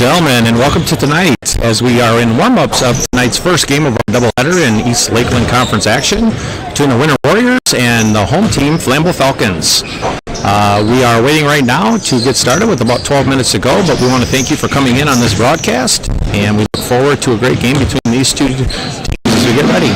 gentlemen, and welcome to tonight as we are in warm-ups of tonight's first game of our doubleheader in East Lakeland Conference action between the Winter Warriors and the home team, Flambeau Falcons. We are waiting right now to get started with about 12 minutes to go, but we want to thank you for coming in on this broadcast, and we look forward to a great game between these two teams as we get ready.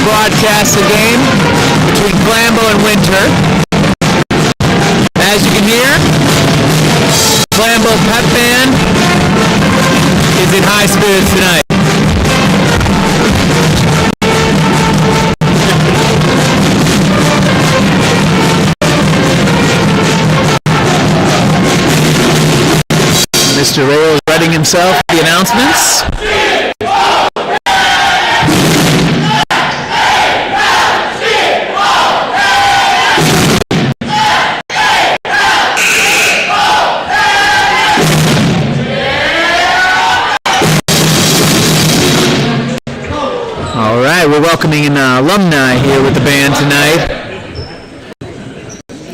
broadcast the game between Flambeau and Winter. As you can hear, Flambeau Pep Band is in high spirits tonight. Mr. Rayo is readying himself for the announcements. All right, we're welcoming an alumni here with the band tonight.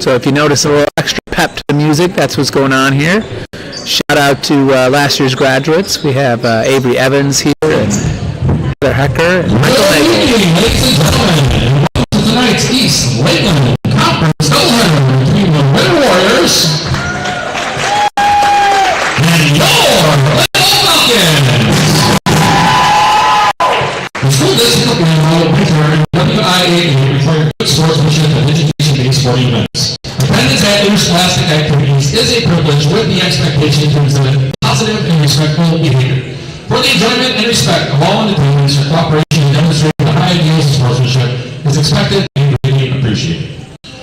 So if you notice a little extra pep to the music, that's what's going on here. Shout out to last year's graduates. We have Avery Evans here, and Heather Hecker, and Michael Nagel. Good evening, ladies and gentlemen, and welcome to tonight's East Lakeland Conference doubleheader between the Winter Warriors and your Little Falcons. The school district of Flambeau Winter WIAA required good sportsmanship and education-based sporting events. Attendance at interscholastic activities is a privilege with the expectation to exhibit positive and respectful behavior. For the enjoyment and respect of all in attendance, your cooperation in demonstrating the high ideals of sportsmanship is expected and greatly appreciated.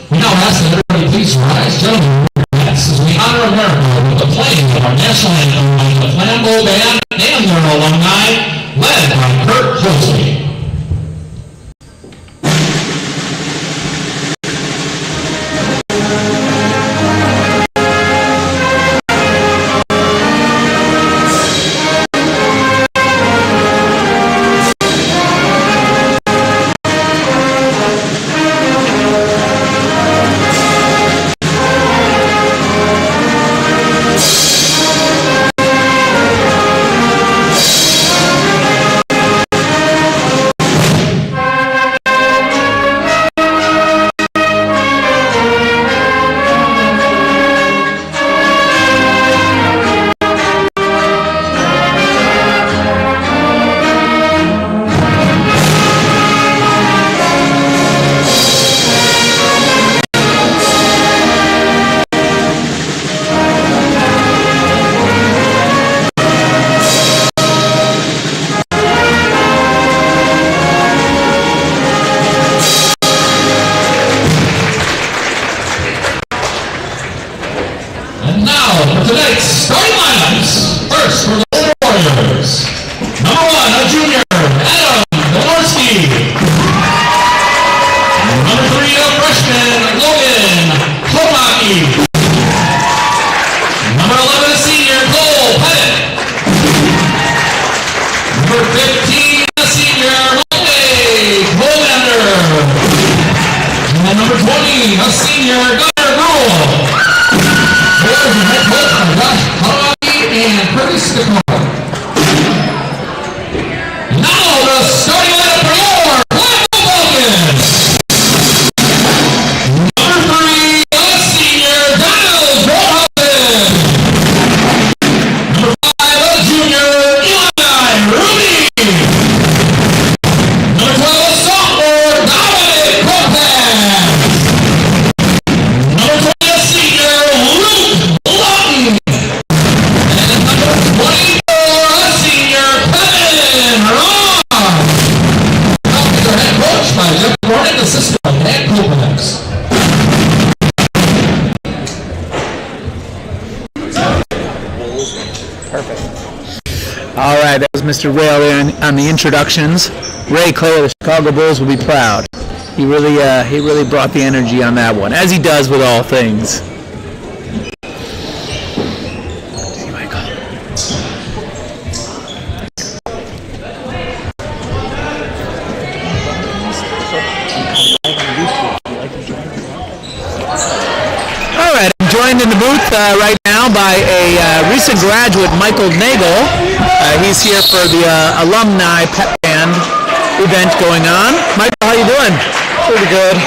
We now ask that everybody please rise, gentlemen, as we honor America with the playing of our national anthem by the Flambeau Band and their alumni, led by Kurt Holsby. Mr. Rail on the introductions. Ray Clay of the Chicago Bulls will be proud. He really brought the energy on that one, as he does with all things. All right, I'm joined in the booth right now by a recent graduate, Michael Nagel. He's here for the alumni pep band event going on. Michael, how you doing? Pretty good.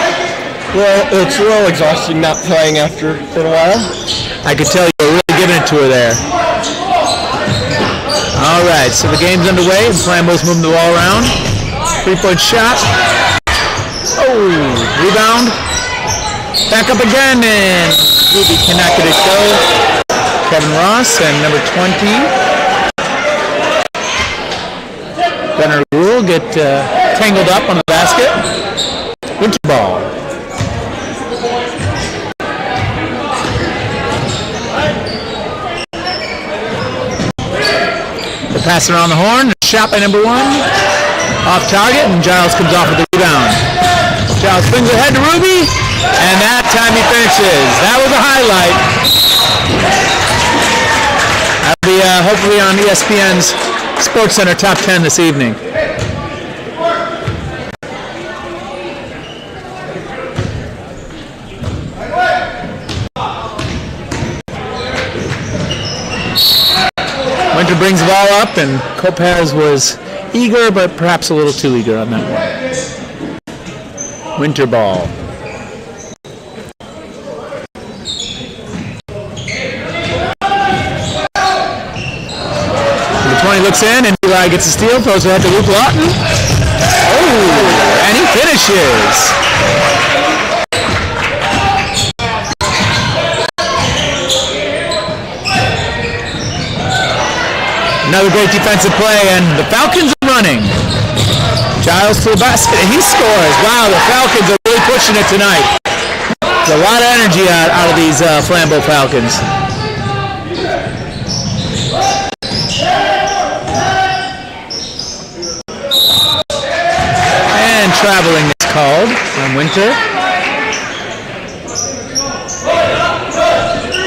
Well, it's a little exhausting not playing after a while. I could tell you were really giving it to her there. All right, so the game's underway, and Flambeau's moving the ball around. 3-point shot. Oh, rebound. Back up again, and Ruby cannot get it go. Kevin Ross and number 20. Gunnar Rule get tangled up on the basket. Winter ball. They're passing around the horn. Shot by number 1. Off target, and Giles comes off with the rebound. Giles swings ahead to Ruby, and that time he finishes. That was a highlight. That'll be hopefully on ESPN's SportsCenter Top 10 this evening. Winter brings the ball up, and Kopaz was eager, but perhaps a little too eager on that one. Winter ball. Number 20 looks in, and Eli gets a steal, throws it at the Luke Lawton. Oh, and he finishes. Another great defensive play, and the Falcons are running. Giles to the basket, and he scores. Wow, the Falcons are really pushing it tonight. There's a lot of energy out of these Flambeau Falcons. And traveling is called on Winter.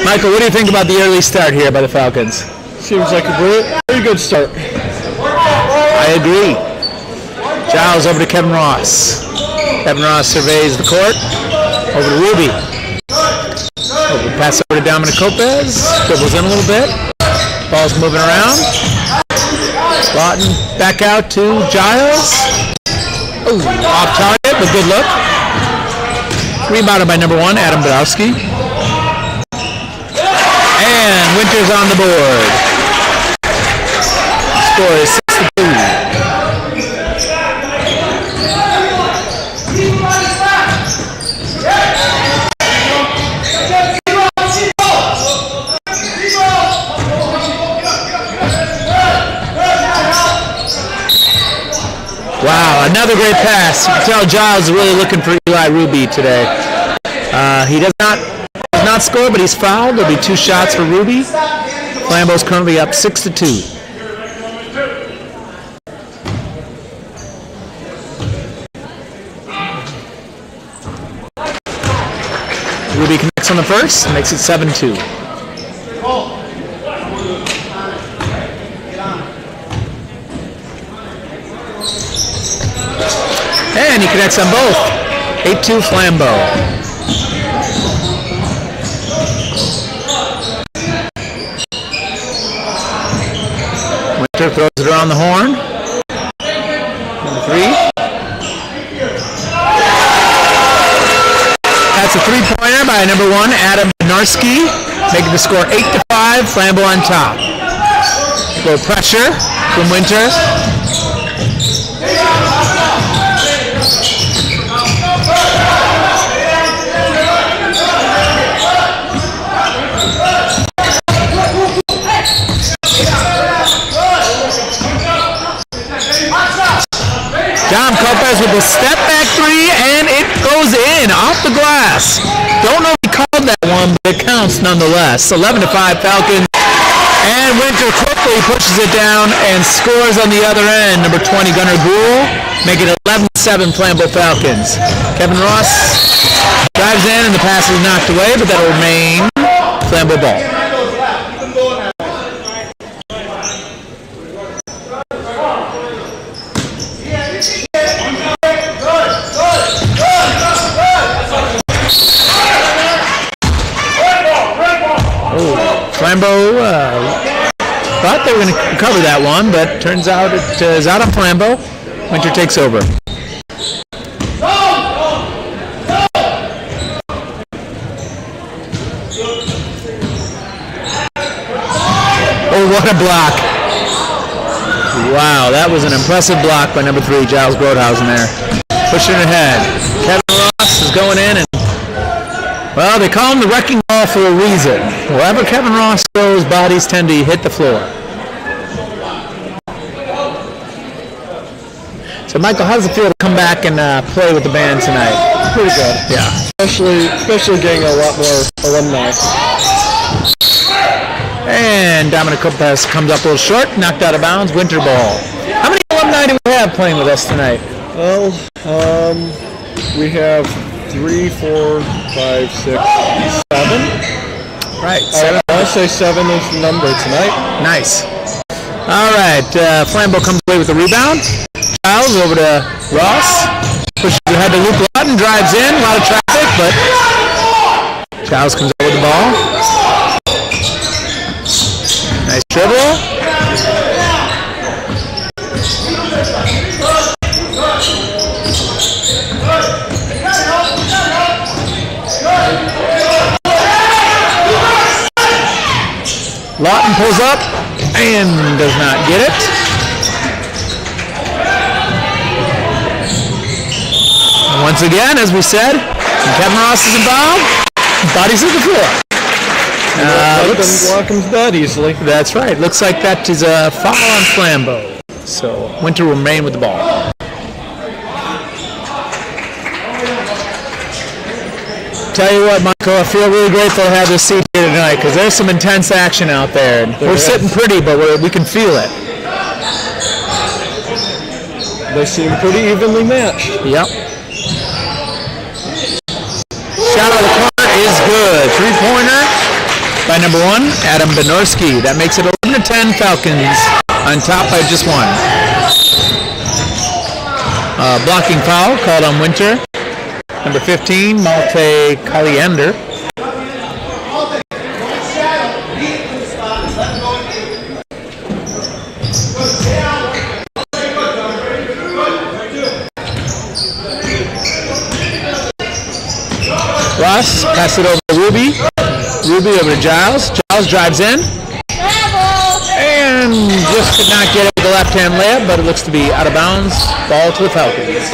Michael, what do you think about the early start here by the Falcons? Seems like a very good start. I agree. Giles over to Kevin Ross. Kevin Ross surveys the court. Over to Ruby. Pass over to Dominic Kopaz. Dribbles in a little bit. Ball's moving around. Lawton back out to Giles. Ooh, off target, but good look. Rebounded by number 1, Adam Badowski. And Winter's on the board. Score is 6-2. Wow, another great pass. You can tell Giles is really looking for Eli Ruby today. He does not score, but he's fouled. There'll be 2 shots for Ruby. Flambeau's currently up 6-2. Ruby connects on the first, makes it 7-2. And he connects on both. 8-2 Flambeau. Winter throws it around the horn. Number 3. That's a 3-pointer by number 1, Adam Narski, making the score 8-5, Flambeau on top. A little pressure from Winter. Dom Kopaz with a step back 3, and it goes in off the glass. Don't know if he called that one, but it counts nonetheless. 11-5 Falcons, and Winter quickly pushes it down and scores on the other end. Number 20 Gunnar Gould, make it 11-7 Flambeau Falcons. Kevin Ross drives in, and the pass is knocked away, but that'll remain Flambeau ball. Flambeau thought they were going to cover that one, but turns out it is out on Flambeau. Winter takes over. Oh, what a block. Wow, that was an impressive block by number 3, Giles Broadhausen there. pushing it ahead. Kevin Ross is going in, and well, they call him the wrecking ball for a reason. Wherever Kevin Ross goes, bodies tend to hit the floor. So, Michael, how does it feel to come back and play with the band tonight? Pretty good. Yeah. Especially getting a lot more alumni. And Dominic Lopez comes up a little short, knocked out of bounds, Winter ball. How many alumni do we have playing with us tonight? Well, we have 3, 4, 5, 6, 7. Right. I say 7 is the number tonight. Nice. All right. Flambeau comes away with the rebound. Giles over to Ross. Pushes ahead to Luke Lawton. Drives in. A lot of traffic, but Giles comes out with the ball. Nice dribble. Lawton pulls up and does not get it. And once again, as we said, when Kevin Ross is involved, bodies hit the floor. Block him that easily. That's right. Looks like that is a foul on Flambeau. So Winter will remain with the ball. Tell you what, Michael, I feel really grateful to have this seat here tonight because there's some intense action out there. We're sitting pretty, but we can feel it. They seem pretty evenly matched. Yep. Shot out of the corner is good. Three-pointer by number 1, Adam Benorski. That makes it 11-10 Falcons on top by just 1. Blocking foul called on Winter. Number 15, Malte Caliender. Ross, pass it over to Ruby. Ruby over to Giles. Giles drives in. And just could not get it with the left-hand layup, but it looks to be out of bounds. Ball to the Falcons.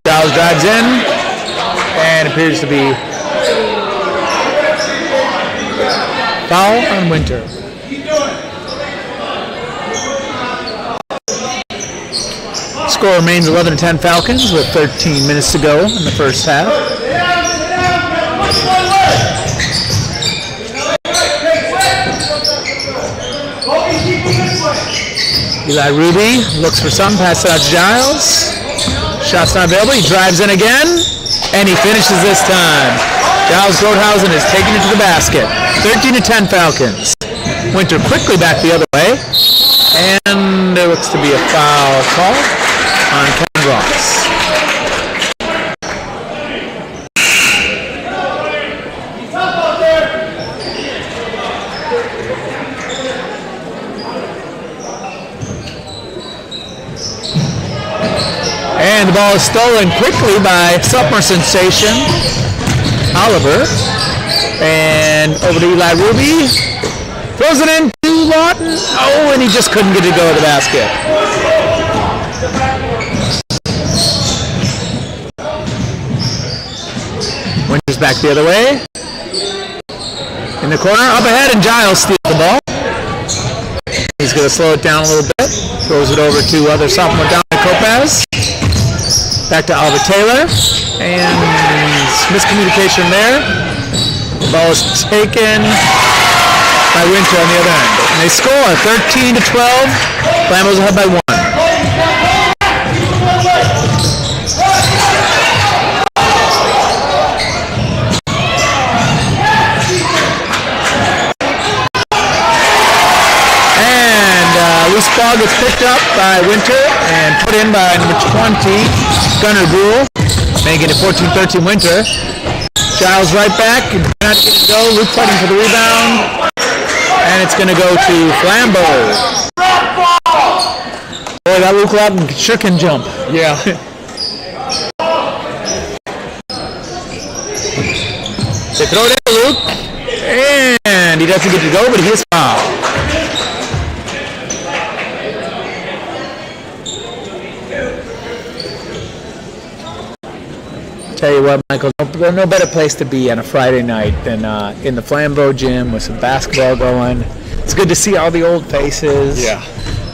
Giles drives in and appears to be foul on Winter. Score remains 11-10 Falcons with 13 minutes to go in the first half. Eli Ruby looks for some, pass it out to Giles. Shot's not available, he drives in again, and he finishes this time. Giles Grothausen is taking it to the basket. 13-10 Falcons. Winter quickly back the other way, and there looks to be a foul call on Kevin Ross. And the ball is stolen quickly by sophomore sensation Oliver. And over to Eli Ruby. Throws it in to Lawton. Oh, and he just couldn't get it to go to the basket. Winter's back the other way. In the corner, up ahead, and Giles steals the ball. He's going to slow it down a little bit. Throws it over to other sophomore Dominic Lopez. Back to Oliver Taylor. And miscommunication there. The ball is taken by Winter on the other end. And they score 13-12. Flambeau's ahead by 1. Loose ball gets picked up by Winter and put in by number 20, Gunnar Gould, making it 14-13 Winter. Giles right back, not get to go. Luke fighting for the rebound, and it's going to go to Flambeau. Boy, that Luke Lawton sure can jump. Yeah. They throw it in, Luke. And he doesn't get to go, but he is fouled. Tell you what, Michael, no better place to be on a Friday night than in the Flambeau gym with some basketball going. It's good to see all the old faces. Yeah.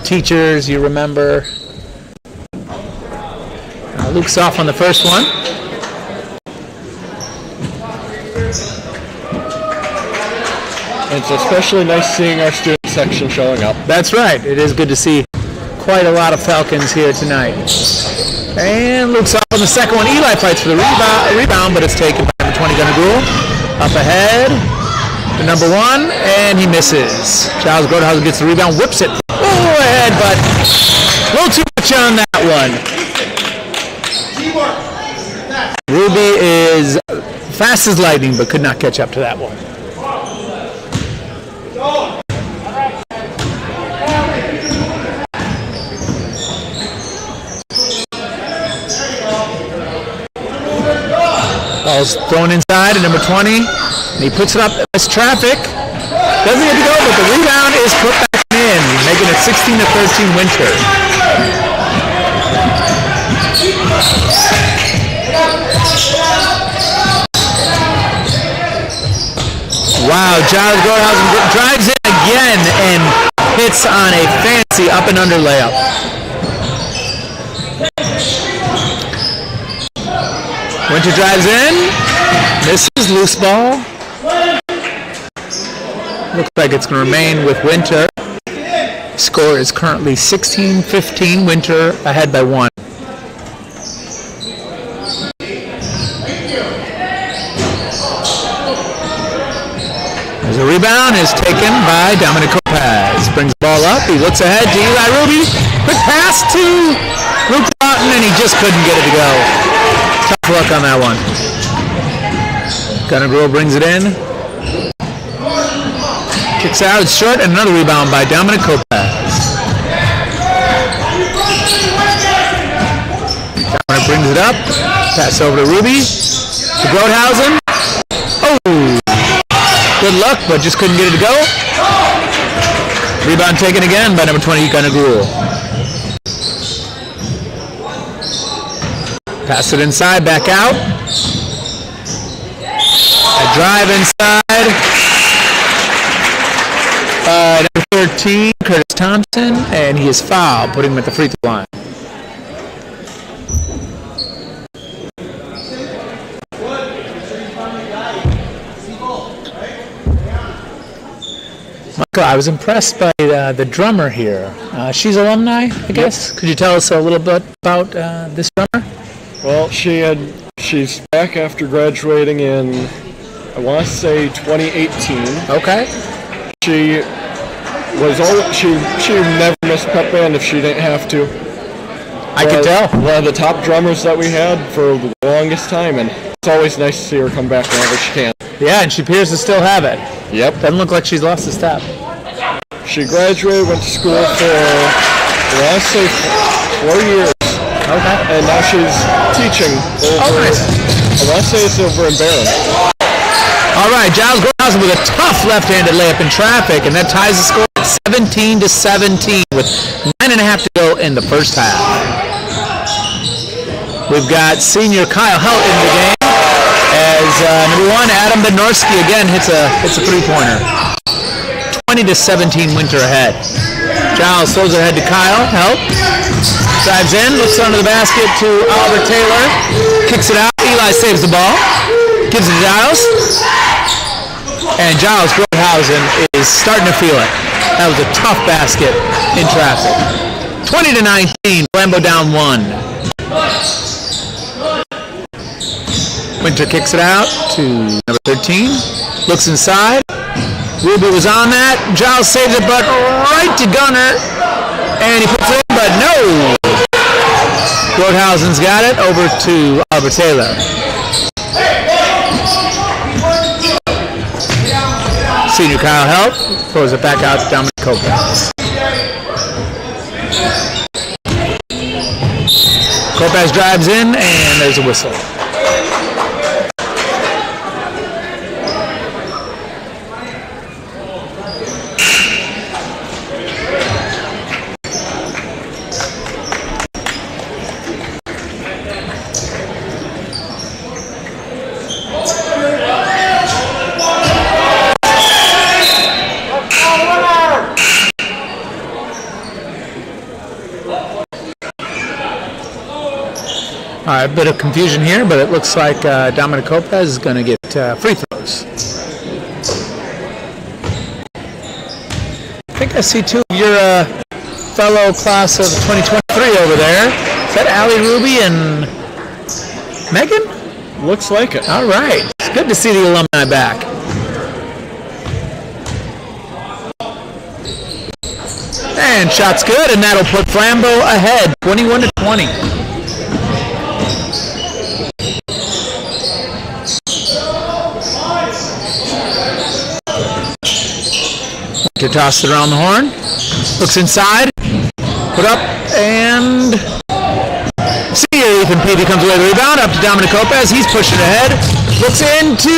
Teachers you remember. Luke's off on the first one. It's especially nice seeing our student section showing up. That's right. It is good to see quite a lot of Falcons here tonight. And Luke's off on the second one. Eli fights for the rebound, but it's taken by number 20, Gunnar. Up ahead to number 1, and he misses. Giles Grothausen gets the rebound, whips it ahead, but a little too much on that one. Ruby is fast as lightning, but could not catch up to that one. Ball's thrown inside at number 20, and he puts it up as traffic. Doesn't get to go, but the rebound is put back in, making it 16-13 Winter. Wow, Giles Grothausen drives in again and hits on a fancy up and under layup. Winter drives in, misses, loose ball. Looks like it's going to remain with Winter. Score is currently 16-15, Winter ahead by 1. As a rebound is taken by Dominic Lopez. Brings the ball up, he looks ahead to Eli Ruby. Quick pass to Luke Lawton, and he just couldn't get it to go. Tough luck on that one. Gunnar brings it in. Kicks out, it's short, and another rebound by Dominic Lopez. Dominic brings it up. Pass over to Ruby. To Grothausen. Oh! Good luck, but just couldn't get it to go. Rebound taken again by number 20, Gunnar Gruhl. Pass it inside, back out. A drive inside. Number 13, Curtis Thompson, and he is fouled, putting him at the free throw line. Michael, I was impressed by the drummer here. She's alumni, I guess. Yep. Could you tell us a little bit about this drummer? Well, she's back after graduating in, I want to say 2018. Okay. She never missed pep band if she didn't have to. I could tell. One of the top drummers that we had for the longest time, and it's always nice to see her come back whenever she can. Yeah, and she appears to still have it. Yep. Doesn't look like she's lost a step. She graduated, went to school for, I want to say 4 years. Okay. And now she's teaching over, nice. I want to say it's over in Barron. All right, Giles Grothausen with a tough left-handed layup in traffic, and that ties the score at 17-17 with 9.5 to go in the first half. We've got senior Kyle Helt in the game as number 1, Adam Bednarski again hits a three-pointer. 20-17 Winter ahead. Giles throws it ahead to Kyle Helt. Drives in, looks under the basket to Albert Taylor. Kicks it out. Eli saves the ball. Gives it to Giles. And Giles Grothausen is starting to feel it. That was a tough basket in traffic. 20-19, Flambeau down 1. Winter kicks it out to number 13. Looks inside. Ruby was on that. Giles saves it, but right to Gunnar. And he puts it in, but no. Grothausen's got it over to Albert Taylor. Senior Kyle Helt throws it back out to Dominic Kopacz. Kopacz drives in, and there's a whistle. All right, a bit of confusion here, but it looks like Dominic Lopez is going to get free throws. I think I see two of your fellow class of 2023 over there. Is that Allie Ruby and Megan? Looks like it. All right. It's good to see the alumni back. And shot's good, and that'll put Flambeau ahead, 21-20. To toss it around the horn. Looks inside. Put up and see here. Ethan Peavy comes away with the rebound. Up to Dominic Lopez. He's pushing ahead. Looks into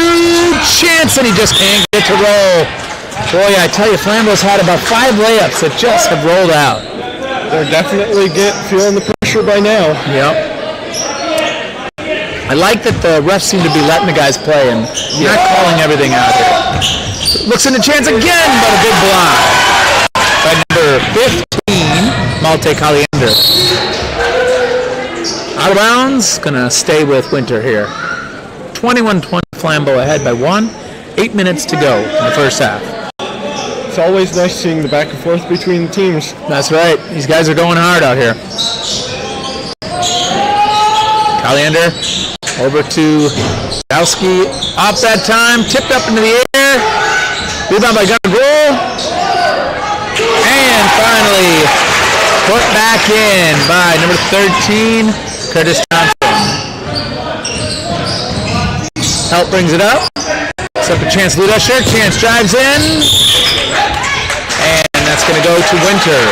Chance and he just can't get to roll. Boy, I tell you, Flambeau's had about 5 layups that just have rolled out. They're definitely feeling the pressure by now. Yep. I like that the refs seem to be letting the guys play and not calling everything out here. Looks into Chance again, but a good block by number 15, Malte Caliender. Out of bounds, gonna stay with Winter here. 21-20, Flambeau ahead by 1. 8 minutes to go in the first half. It's always nice seeing the back and forth between the teams. That's right. These guys are going hard out here. Caliender over to Dowski. Off that time, tipped up into the air. Rebound by Gunnar Grohl. And finally put back in by number 13, Curtis Johnson. Help brings it up. It's up to Chance Ludesher. Chance drives in. And that's going to go to Winter.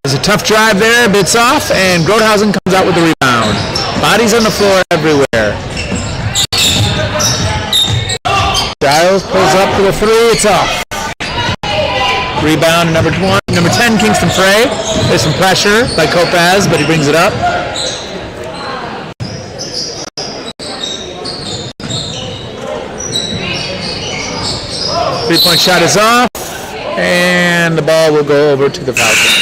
There's a tough drive there, bits off, and Grothausen comes out with the rebound. Bodies on the floor everywhere. Giles pulls up for the 3, it's off. Rebound number 10, Kingston Frey. There's some pressure by Kopaz, but he brings it up. Three-point shot is off, and the ball will go over to the Falcons.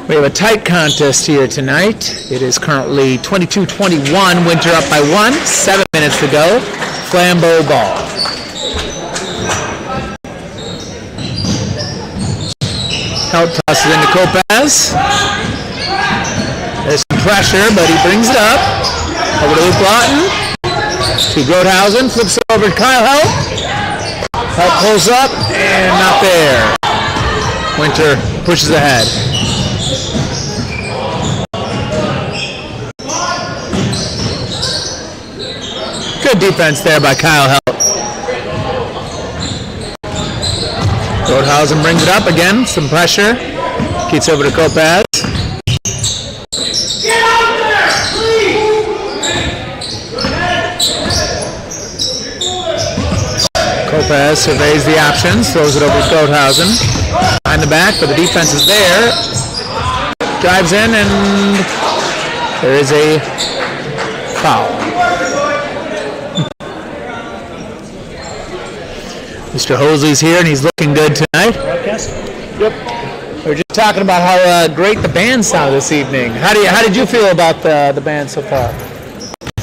We have a tight contest here tonight. It is currently 22-21, Winter up by 1, 7 minutes to go. Flambeau ball. Help tosses into Kopaz. There's some pressure, but he brings it up. Over to Luke Lawton. To Grothausen, flips it over to Kyle Help. Help pulls up, and not there. Winter pushes ahead. Good defense there by Kyle Help. Grothausen brings it up again, some pressure. Keeps over to Kopaz. Get out there, please! Kopaz surveys the options, throws it over to Grothausen. Behind the back, but the defense is there. Drives in, and there is a foul. Mr. Hosley's here, and he's looking good tonight. Broadcast? Yep. We were just talking about how great the band sounded this evening. How did you feel about the band so far?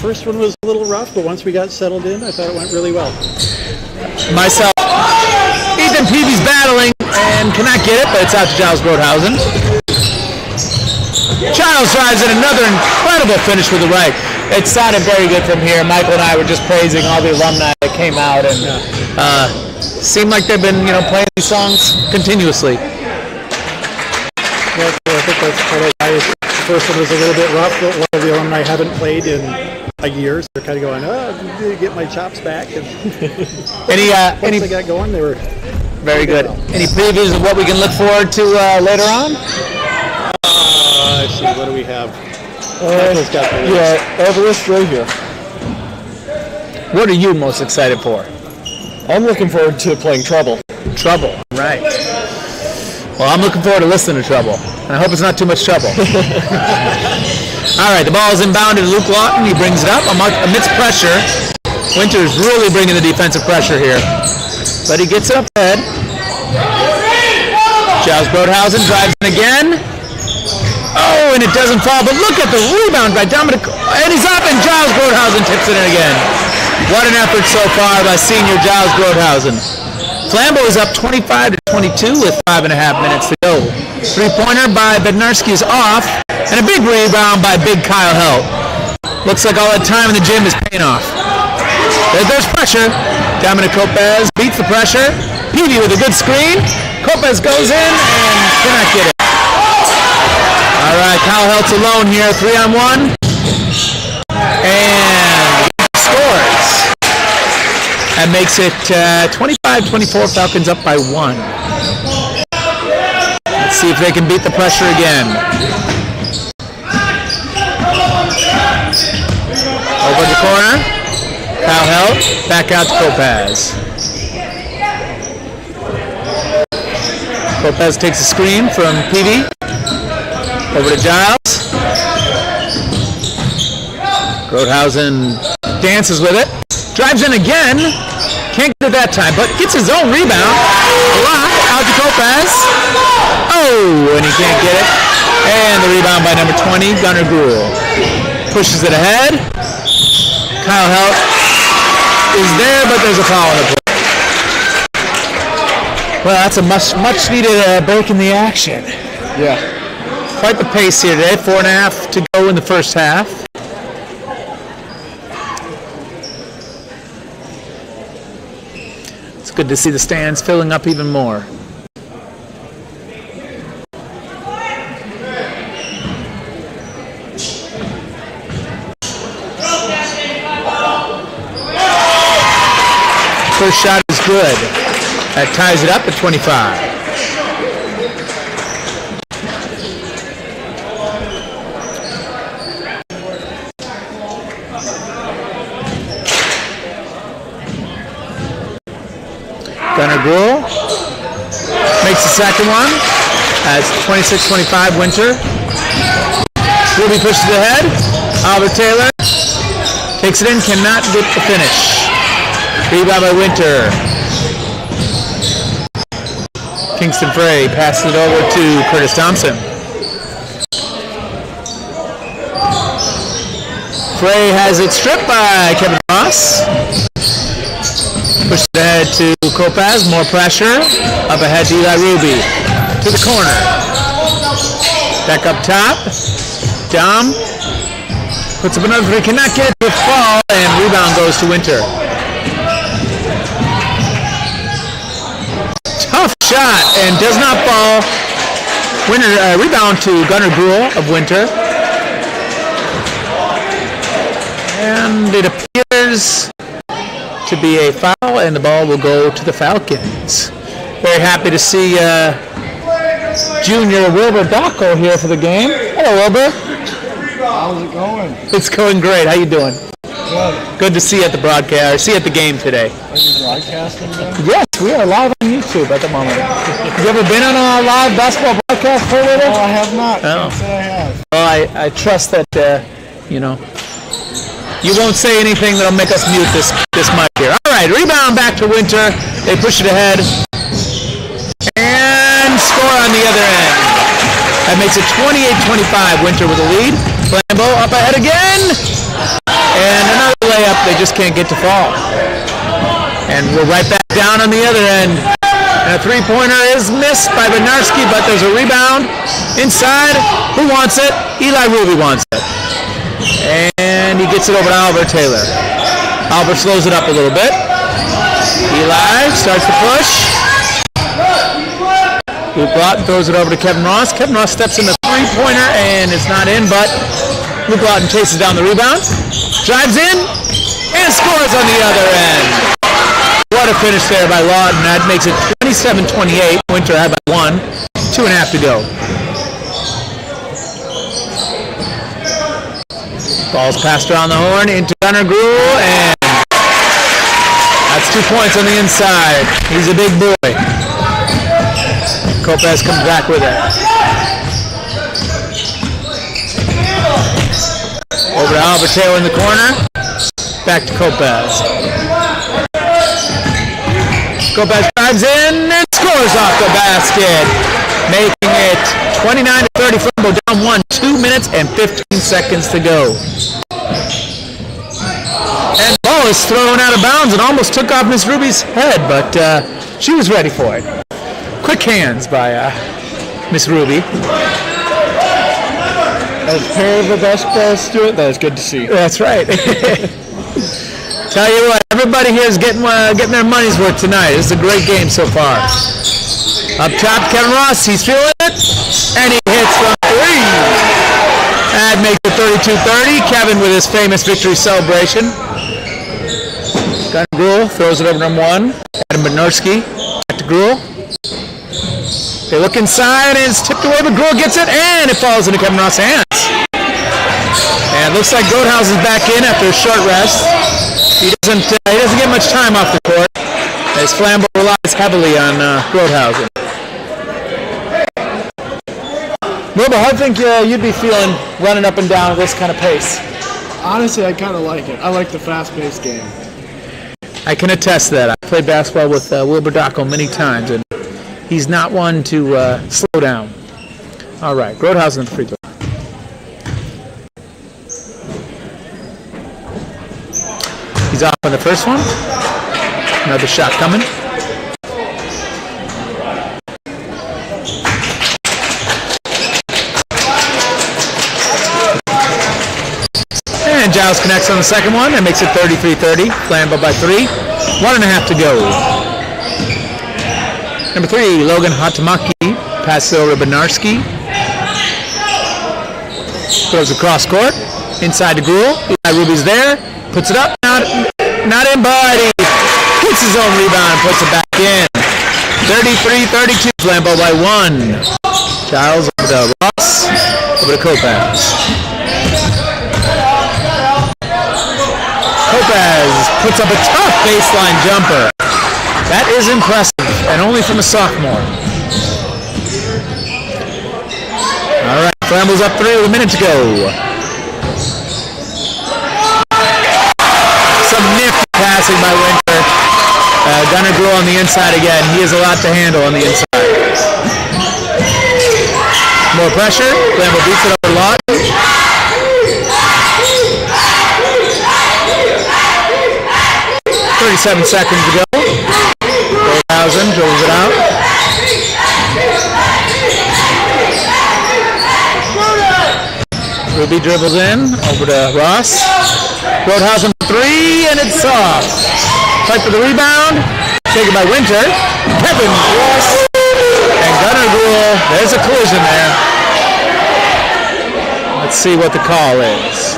First one was a little rough, but once we got settled in, I thought it went really well. Myself, Ethan Peavy's battling and cannot get it, but it's out to Giles Grothausen. Giles drives in another incredible finish with the right. It sounded very good from here. Michael and I were just praising all the alumni that came out, and seemed like they've been, playing these songs continuously. Well, I think that's part of why the first one was a little bit rough, but a lot of the alumni haven't played in a year, so they're kind of going, I'm going to get my chops back. And once they got going, they were very good. Any previews of what we can look forward to later on? Let's see, what do we have? Michael's got the list. Yeah, I have a list right here. What are you most excited for? I'm looking forward to playing Trouble. Trouble, right. Well, I'm looking forward to listening to Trouble. And I hope it's not too much trouble. All right, the ball is inbounded to Luke Lawton. He brings it up amidst pressure. Winter's really bringing the defensive pressure here. But he gets it up ahead. Giles Broadhausen drives in again. Oh, and it doesn't fall, but look at the rebound by Dominic. And he's up, and Giles Broadhausen tips it in again. What an effort so far by senior Giles Broadhausen. Flambeau is up 25-22 with 5.5 minutes to go. Three-pointer by Bednarski is off, and a big rebound by big Kyle Helt. Looks like all that time in the gym is paying off. There's pressure. Dominic Copez beats the pressure. Peavy with a good screen. Copez goes in and cannot get it. All right, Kyle Helt's alone here, 3-on-1. And scores. That makes it 25-24, Falcons up by 1. Let's see if they can beat the pressure again. Over the corner. Kyle Helt, back out to Copez. Copez takes a screen from Peavy. Over to Giles. Broadhausen dances with it. Drives in again. Can't get it that time, but gets his own rebound. Block out to Copez. Oh, and he can't get it. And the rebound by number 20, Gunnar Gruhl. Pushes it ahead. Kyle Helt is there, but there's a foul on the play. Well, that's a much needed break in the action. Yeah. Quite the pace here today. 4.5 to go in the first half. It's good to see the stands filling up even more. First shot is good. That ties it up at 25. Gunnar Gruhl makes the second one. That's 26-25 Winter. Ruby pushes ahead. Albert Taylor takes it in, cannot get the finish. Rebound by Winter. Kingston Frey passes it over to Curtis Thompson. Frey has it stripped by Kevin Ross. Pushes it ahead to Copaz. More pressure. Up ahead to Eli Ruby. To the corner. Back up top. Dom puts up another three. Cannot get it to fall. And rebound goes to Winter. Tough shot and does not fall. Winter rebound to Gunnar Gruhl of Winter. And it appears to be a foul, and the ball will go to the Falcons. Very happy to see junior Wilbur Dockel here for the game. Hello, Wilbur. How's it going? It's going great. How you doing? Good. Good to see you at the broadcast. See you at the game today. Are you broadcasting then? Yes, we are live on YouTube at the moment. You ever been on a live basketball broadcast for a little? No, I have not. Oh. Can't say I have. Well, I trust that you won't say anything that'll make us mute this mic here. All right, rebound back to Winter. They push it ahead and score on the other end. That makes it 28-25. Winter with a lead. Flambeau up ahead again. And another layup they just can't get to fall. And we're right back down on the other end. And a three-pointer is missed by Bednarski, but there's a rebound inside. Who wants it? Eli Ruby wants it. And he gets it over to Albert Taylor. Albert slows it up a little bit. Eli starts to push. Luke Lawton throws it over to Kevin Ross. Kevin Ross steps in the three-pointer, and it's not in, but Luke Lawton chases down the rebound. Drives in, and scores on the other end. What a finish there by Lawton. That makes it 27-28. Winter had by 1. 2.5 to go. Ball's passed around the horn into Gunnar Gruhl, and that's 2 points on the inside. He's a big boy. Copez comes back with it. Over to Albert Taylor in the corner. Back to Kopez. Kopez drives in and scores off the basket, making it 29-30. Flambeau down 1, 2 minutes and 15 seconds to go. And the ball is thrown out of bounds and almost took off Miss Ruby's head, but she was ready for it. Quick hands by Miss Ruby. As a pair of the best players do it, that is good to see. That's right. Tell you what, everybody here is getting their money's worth tonight. This is a great game so far. Up top, Kevin Ross, he's feeling it, and he hits from 3. That makes it 32-30. Kevin with his famous victory celebration. Gunnar Gruhl throws it over number 1. Adam Bednarski back to Gruhl. They look inside, and it's tipped away, but Gruhl gets it, and it falls into Kevin Ross' hands. And it looks like Goldhausen's back in after a short rest. He doesn't get much time off the court, as Flambeau relies heavily on Goldhausen. Wilbur, how do you think you'd be feeling running up and down at this kind of pace? Honestly, I kind of like it. I like the fast-paced game. I can attest to that. I played basketball with Wilbur Dackel many times, and he's not one to slow down. All right, Goldhausen at the free throw. He's off on the first one. Another shot coming. And Giles connects on the second one. That makes it 33-30. Flambeau by 3. 1.5 to go. Number 3, Logan Hatamaki. Passes over to Bednarski. Throws across court. Inside to Gruhl. Eli Ruby's there. Puts it up. Not in, but he hits his own rebound and puts it back in. 33-32. Flambeau by 1. Giles over to Ross. Over to Kopez. Kopez puts up a tough baseline jumper. That is impressive, and only from a sophomore. All right, Flambeau's up 3 with a minute to go. Some nifty passing by Winter. Gunnar Gruhl on the inside again. He has a lot to handle on the inside. More pressure. Flambeau beats it up a lot. 37 seconds to go. Goldhausen dribbles it out. Ruby dribbles in over to Ross. Goldhausen 3, and it's off. Fight for the rebound. Taken by Winter. Kevin Ross and Gunnar Gruhl. There's a collision there. Let's see what the call is.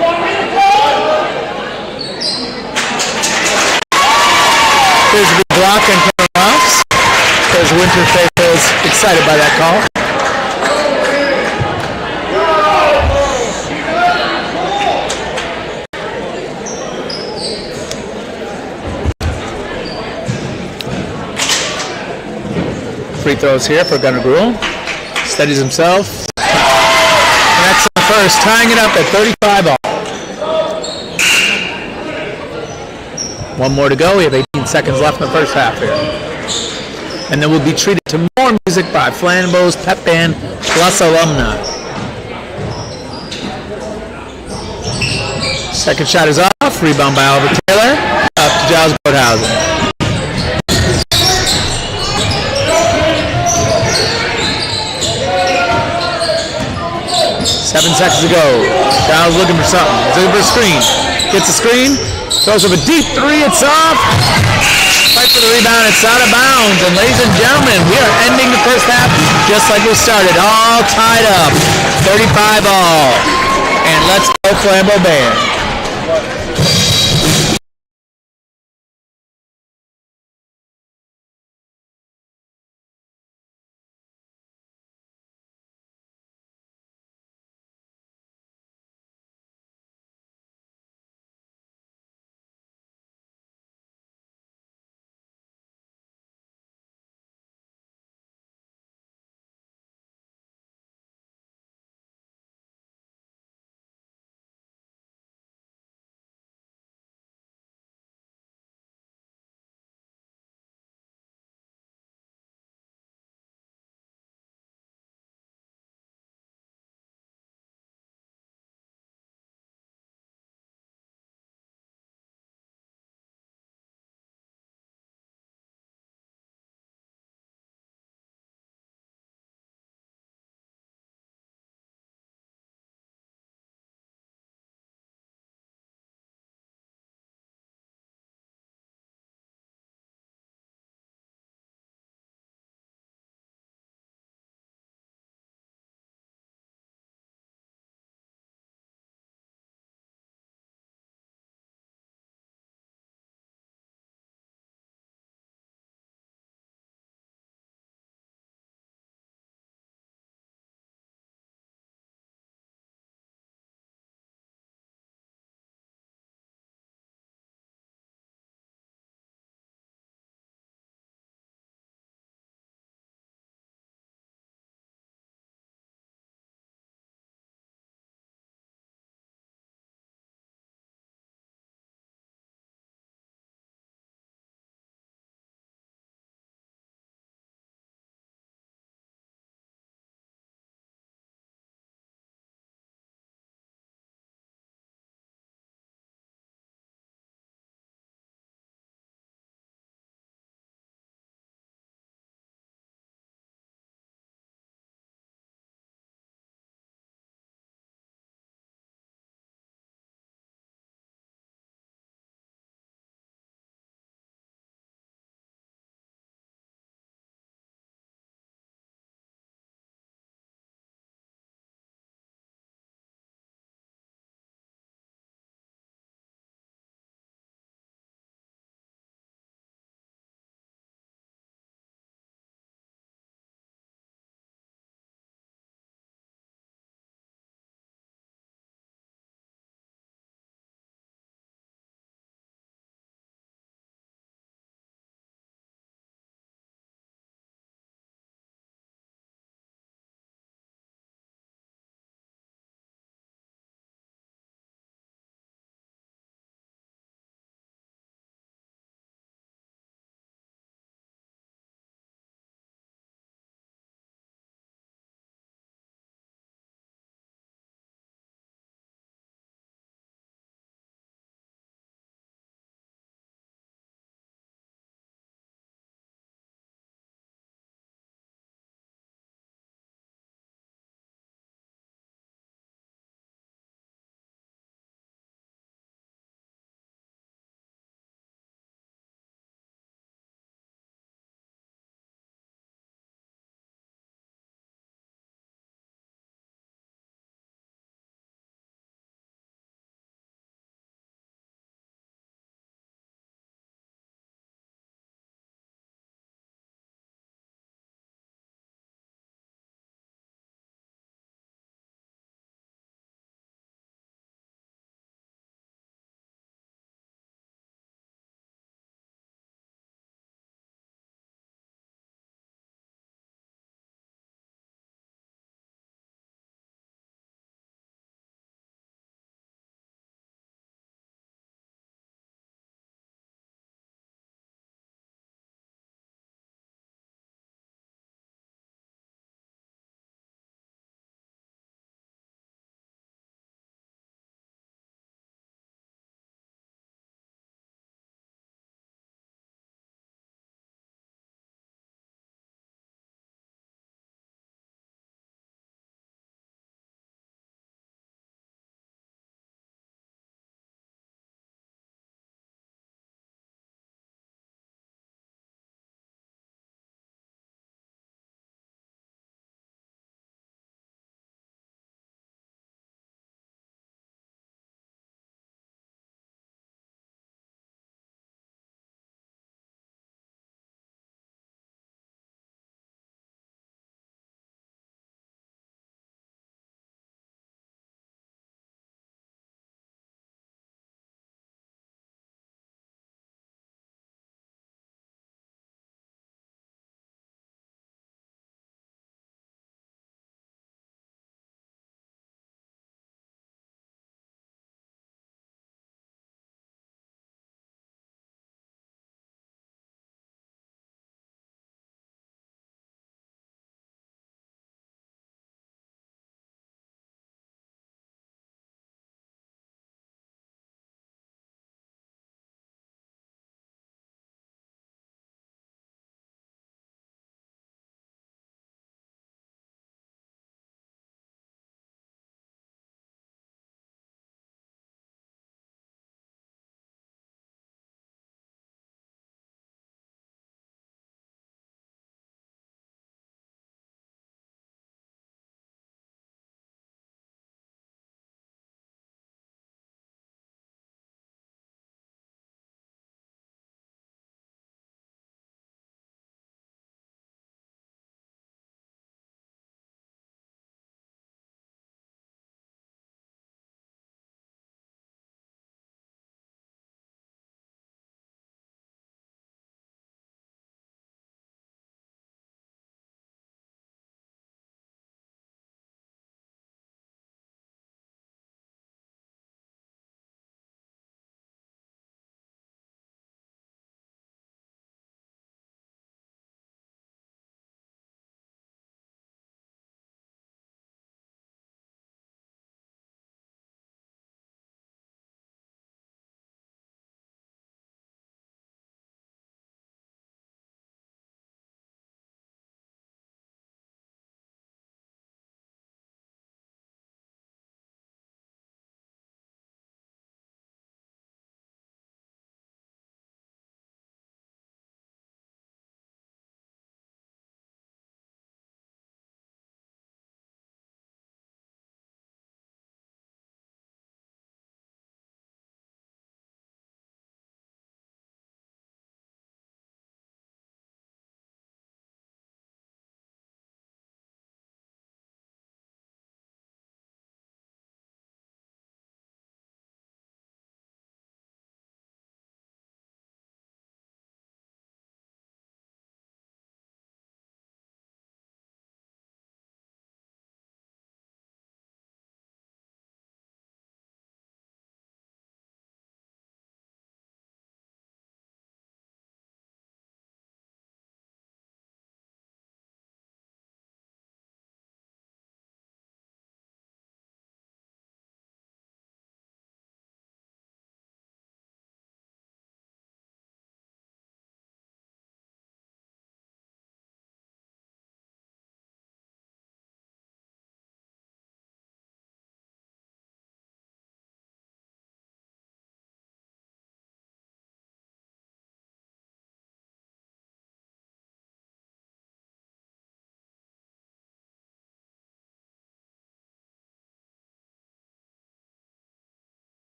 There's a big block on Kevin Ross. Because Winter faithful is excited by that call. Free throws here for Gunnar Gruhl. Steadies himself. That's the first, tying it up at 35 all. One more to go. We have 18 seconds left in the first half here. And then we'll be treated to more music by Flambeau's Pep Band plus alumni. Second shot is off. Rebound by Oliver Taylor. Up to Giles Goldhausen. Seven seconds to go. Giles looking for something. He's looking for a screen. Gets a screen. Throws up a deep 3. It's off. Fight for the rebound. It's out of bounds. And ladies and gentlemen, we are ending the first half just like we started. All tied up. 35 all. And let's go Flambeau Band.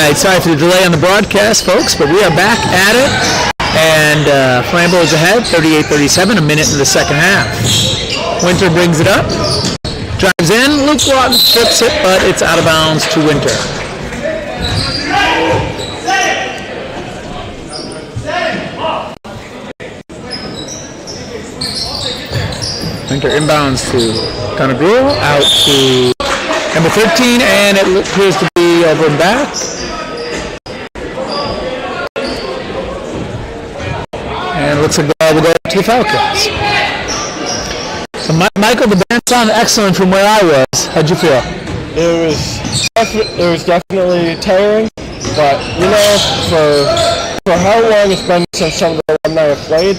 right, sorry for the delay on the broadcast, folks, but we are back at it. And Flambeau is ahead, 38-37, a minute in the second half. Winter brings it up, drives in, Luke Lawton strips it, but it's out of bounds to Winter. Winter inbounds to Gunnar out to number 13, and it appears to be over and back. And it looks like the ball will go to the Falcons. So Michael, the band sounded excellent from where I was. How'd you feel? It was definitely tiring, but for how long it's been since some of the alumni have played,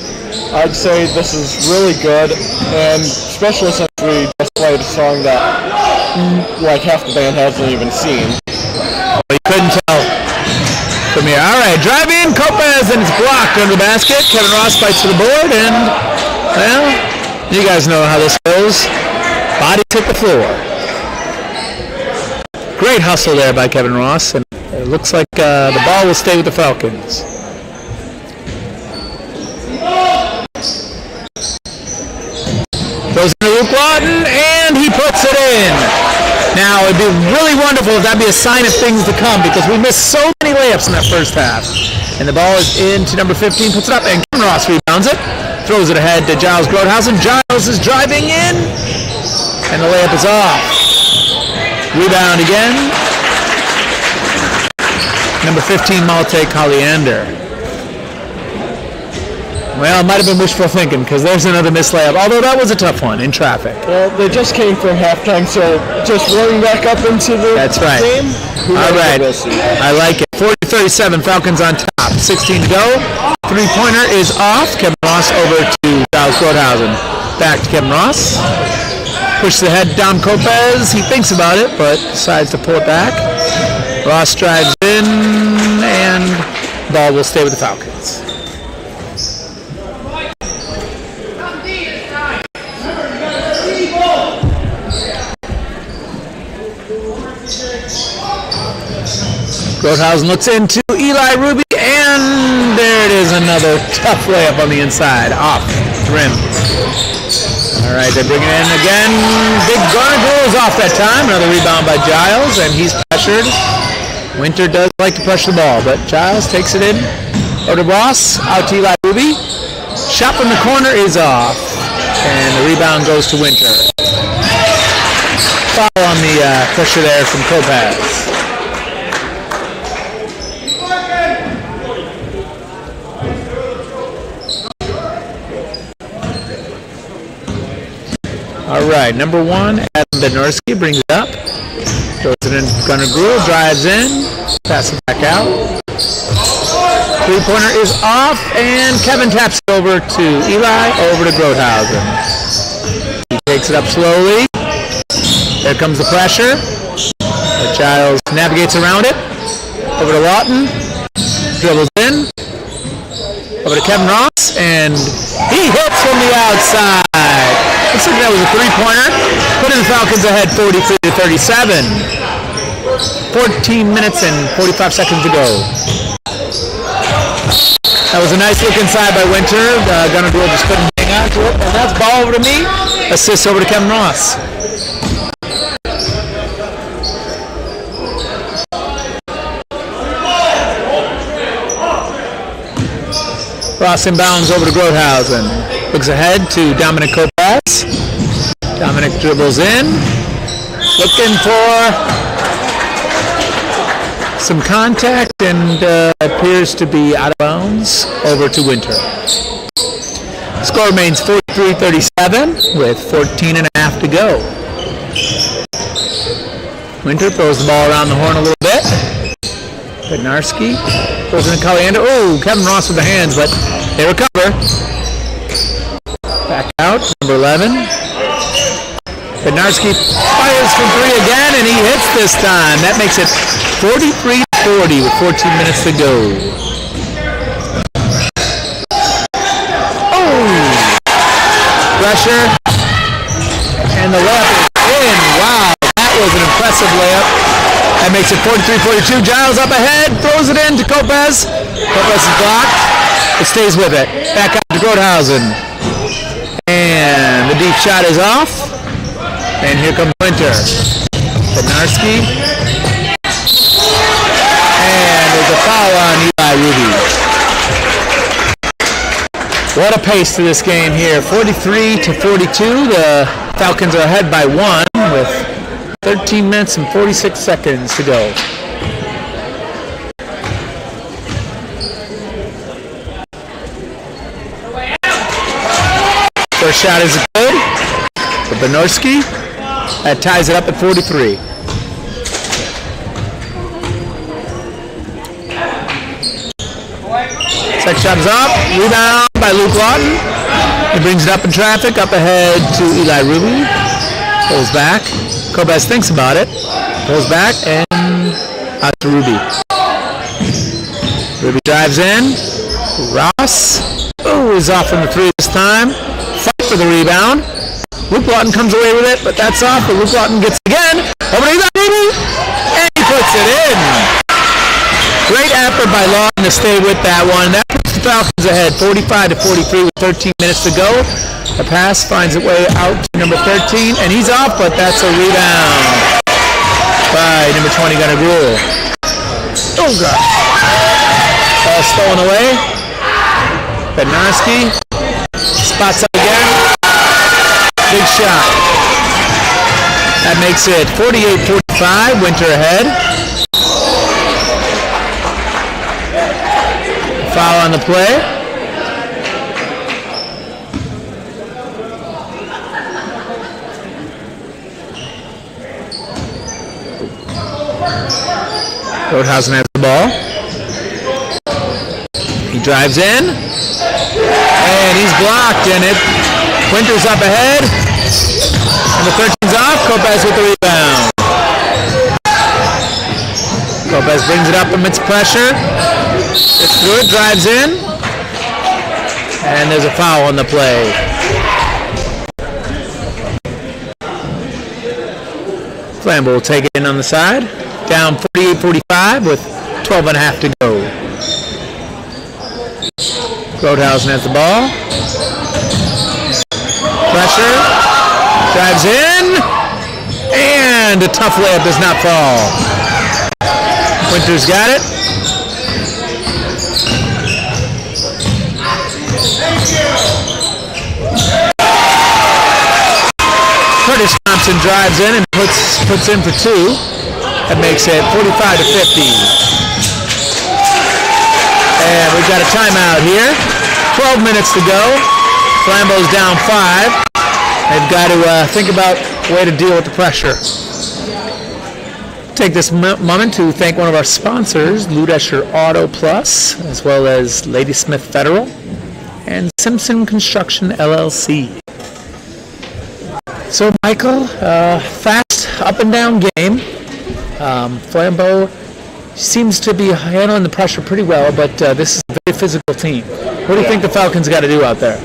I'd say this is really good, and especially since we just played a song that like half the band hasn't even seen. Well, you couldn't tell from here. All right, drive in, Lopez, and it's blocked under the basket. Kevin Ross fights for the board, and, well, you guys know how this goes. Bodies hit the floor. Great hustle there by Kevin Ross, and it looks like the ball will stay with the Falcons. Goes into Luke Lawton, and he puts it in. Now, it'd be really wonderful if that'd be a sign of things to come, because we missed so many layups in that first half. And the ball is into number 15, puts it up, and Kevin Ross rebounds it, throws it ahead to Giles Grothausen. Giles is driving in, and the layup is off. Rebound again. Number 15, Malte Colliander. Well, it might have been wishful thinking, because there's another missed layup, although that was a tough one in traffic. Well, they just came from halftime, so just rolling back up into the game. All right. I like it. 40-37, Falcons on top. 16 to go. Three-pointer is off. Kevin Ross over to Giles Grothausen. Back to Kevin Ross. Pushes the head down Lopez. He thinks about it, but decides to pull it back. Ross drives in, and the ball will stay with the Falcons. Grothausen looks into Eli Ruby, and there it is, another tough layup on the inside, off the rim. All right, they bring it in again. Big Garner is off that time. Another rebound by Giles, and he's pressured. Winter does like to push the ball, but Giles takes it in. Over to Ross, out to Eli Ruby. Shot from the corner is off, and the rebound goes to Winter. Foul on the pressure there from Lopez. All right, number 1, Adam Bednarski brings it up. Throws it in, Gunnar Gruhl drives in, passes it back out. Three-pointer is off, and Kevin taps it over to Eli, over to Grothausen. He takes it up slowly. There comes the pressure. Giles navigates around it. Over to Lawton. Dribbles in. Over to Kevin Ross, and he hits from the outside. Looks like that was a three-pointer. Putting the Falcons ahead 43-37. 14 minutes and 45 seconds to go. That was a nice look inside by Winter. Gunnar Gruhl just couldn't hang on to it. And that's ball over to me. Assist over to Kevin Ross. Ross inbounds over to Grothausen. Looks ahead to Dominic Lopez. Dominic dribbles in. Looking for some contact, and appears to be out of bounds. Over to Winter. Score remains 43-37 with 14 and a half to go. Winter throws the ball around the horn a little bit. Bednarski throws in to Colliander. Oh, Kevin Ross with the hands, but they recover. Back out, number 11. Bednarski fires from three again, and he hits this time. That makes it 43-40 with 14 minutes to go. Oh! Pressure. And the left is in. Wow, that was an impressive layup. That makes it 43-42. Giles up ahead, throws it in to Kopez. Kopez is blocked. It stays with it. Back out to Grothausen. And the deep shot is off. And here comes Winter. Bednarski. And there's a foul on Eli Ruby. What a pace to this game here. 43-42. The Falcons are ahead by 1 with 13 minutes and 46 seconds to go. First shot is good for Bednarski. That ties it up at 43. Second shot is up. Rebound by Luke Lawton. He brings it up in traffic. Up ahead to Eli Ruby. Pulls back. Kopez thinks about it. Pulls back and out to Ruby. Ruby drives in. Ross. Oh, is off from the 3 this time. Fight for the rebound. Luke Lawton comes away with it, but that's off. But Luke Lawton gets it again. Over to Eli Ruby. And he puts it in. Great effort by Lawton to stay with that one. That puts the Falcons ahead 45-43 with 13 minutes to go. The pass finds its way out to number 13, and he's off, but that's a rebound by number 20, Gunnar Gruhl. Oh, God. Ball stolen away. Bednarski spots up again. Big shot. That makes it 48-45. Winter ahead. Foul on the play. Grothausen has the ball. He drives in. And he's blocked in it. Winter's up ahead. Number 13's off. Kopez with the rebound. Kopez brings it up amidst pressure. It's good. Drives in. And there's a foul on the play. Flambeau will take it in on the side. Down 48-45 with 12 and a half to go. Grothausen has the ball. Pressure. Drives in. And a tough layup does not fall. Winter's got it. Curtis Thompson drives in and puts in for 2. That makes it 45-50. And we've got a timeout here. 12 minutes to go. Flambeau's down 5. They've got to think about a way to deal with the pressure. Take this moment to thank one of our sponsors, Ludesher Auto Plus, as well as Ladysmith Federal and Simpson Construction LLC. So, Michael, fast up and down game. Flambeau seems to be handling the pressure pretty well, but this is a very physical team. What do you think the Falcons got to do out there?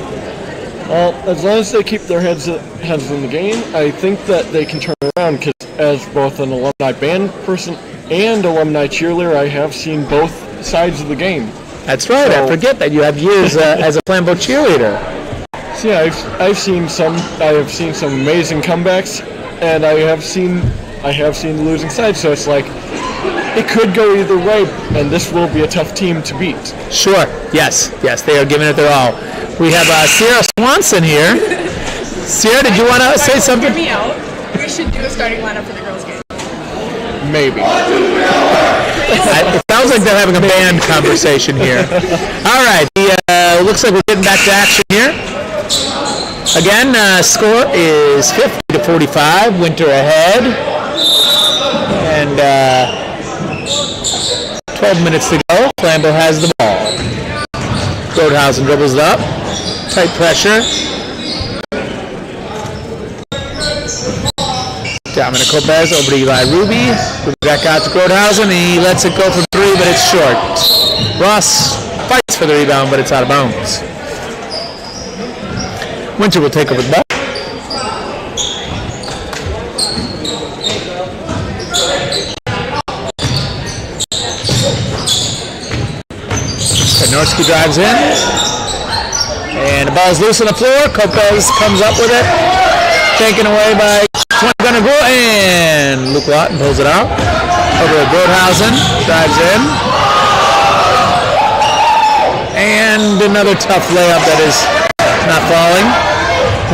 Well, as long as they keep their heads in the game, I think that they can turn around, because as both an alumni band person and alumni cheerleader, I have seen both sides of the game. That's right. I forget that you have years as a Flambeau cheerleader. So yeah, I have seen some amazing comebacks, and I have seen the losing side. So it's like it could go either way, and this will be a tough team to beat. Sure. Yes, they are giving it their all. We have Sierra Swanson here. Sierra, did you want to say something? Hear me out. We should do a starting lineup for the girls' game. Maybe. It sounds like they're having a band conversation here. All right. Looks like we're getting back to action here. Again, score is 50-45. Winter ahead. And 12 minutes to go. Flambeau has the ball. Grothausen dribbles it up. Tight pressure. Dominic Kopez over to Eli Ruby. Back out to Grothausen. He lets it go for 3, but it's short. Ross fights for the rebound, but it's out of bounds. Winter will take over the ball. Bednarski drives in. And the ball's loose on the floor. Lopez comes up with it. Taken away by 20 Gunnar Gruel. And Luke Lawton pulls it out. Over to Broadhausen. Drives in. And another tough layup that is not falling.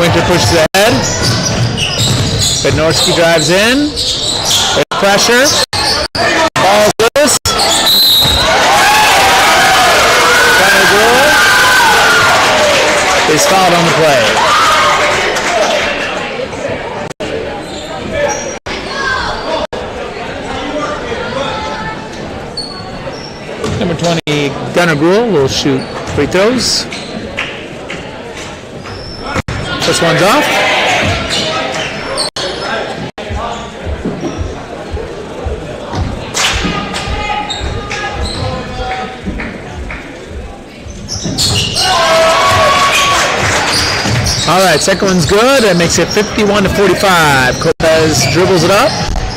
Winter pushes ahead. Bednarski drives in. There's pressure. Ball's loose. Gunnar Gruel is fouled on the play. Number 20, Gunnar Gruel will shoot free throws. This one's off. All right, second one's good. That makes it 51-45. Lopez dribbles it up.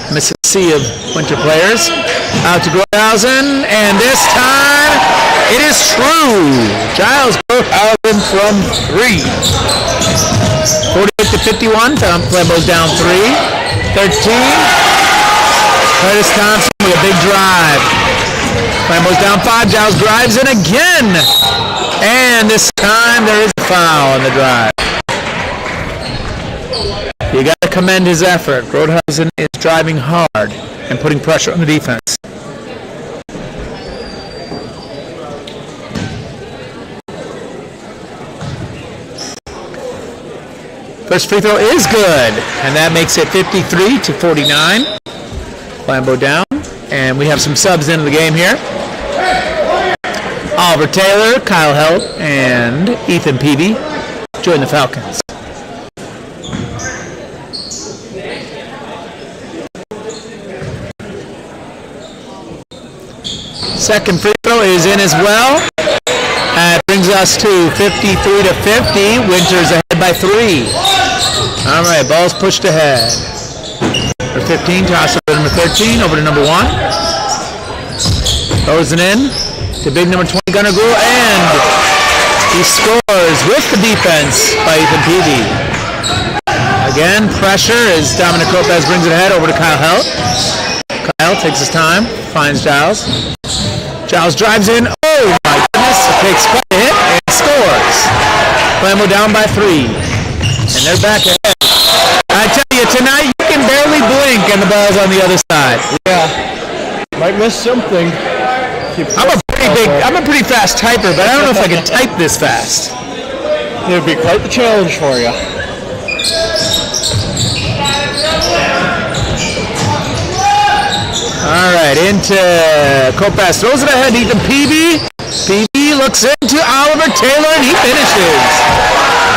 Misses a sea of Winter players. Out to Broadhausen, and this time it is true. Giles Broadhausen from 3. 48-51. Flambeau's down 3. 13. Curtis Thompson with a big drive. Flambeau's down 5. Giles drives in again. And this time there is a foul on the drive. You got to commend his effort. Broadhausen is driving hard and putting pressure on the defense. First free throw is good, and that makes it 53-49. Flambeau down, and we have some subs into the game here. Oliver Taylor, Kyle Helt, and Ethan Peavy join the Falcons. Second free throw is in as well. That brings us to 53-50. Winter's ahead by 3. All right, ball's pushed ahead. Number 15, toss over to number 13, over to number 1. Throws it in to big number 20, Gunnar Gruel, and he scores with the defense by Ethan Peavy. Again, pressure as Dominic Lopez brings it ahead over to Kyle Helt. Kyle takes his time, finds Giles. Giles drives in. Oh my goodness! Takes quite a hit and scores. Flambeau down by 3, and they're back ahead. I tell you, tonight you can barely blink, and the ball's on the other side. Yeah. Might miss something. I'm a pretty fast typer, but I don't know if I can type this fast. It would be quite the challenge for you. All right, into Kopass. Throws it ahead to Ethan Peavy. Peavy looks into Oliver Taylor, and he finishes.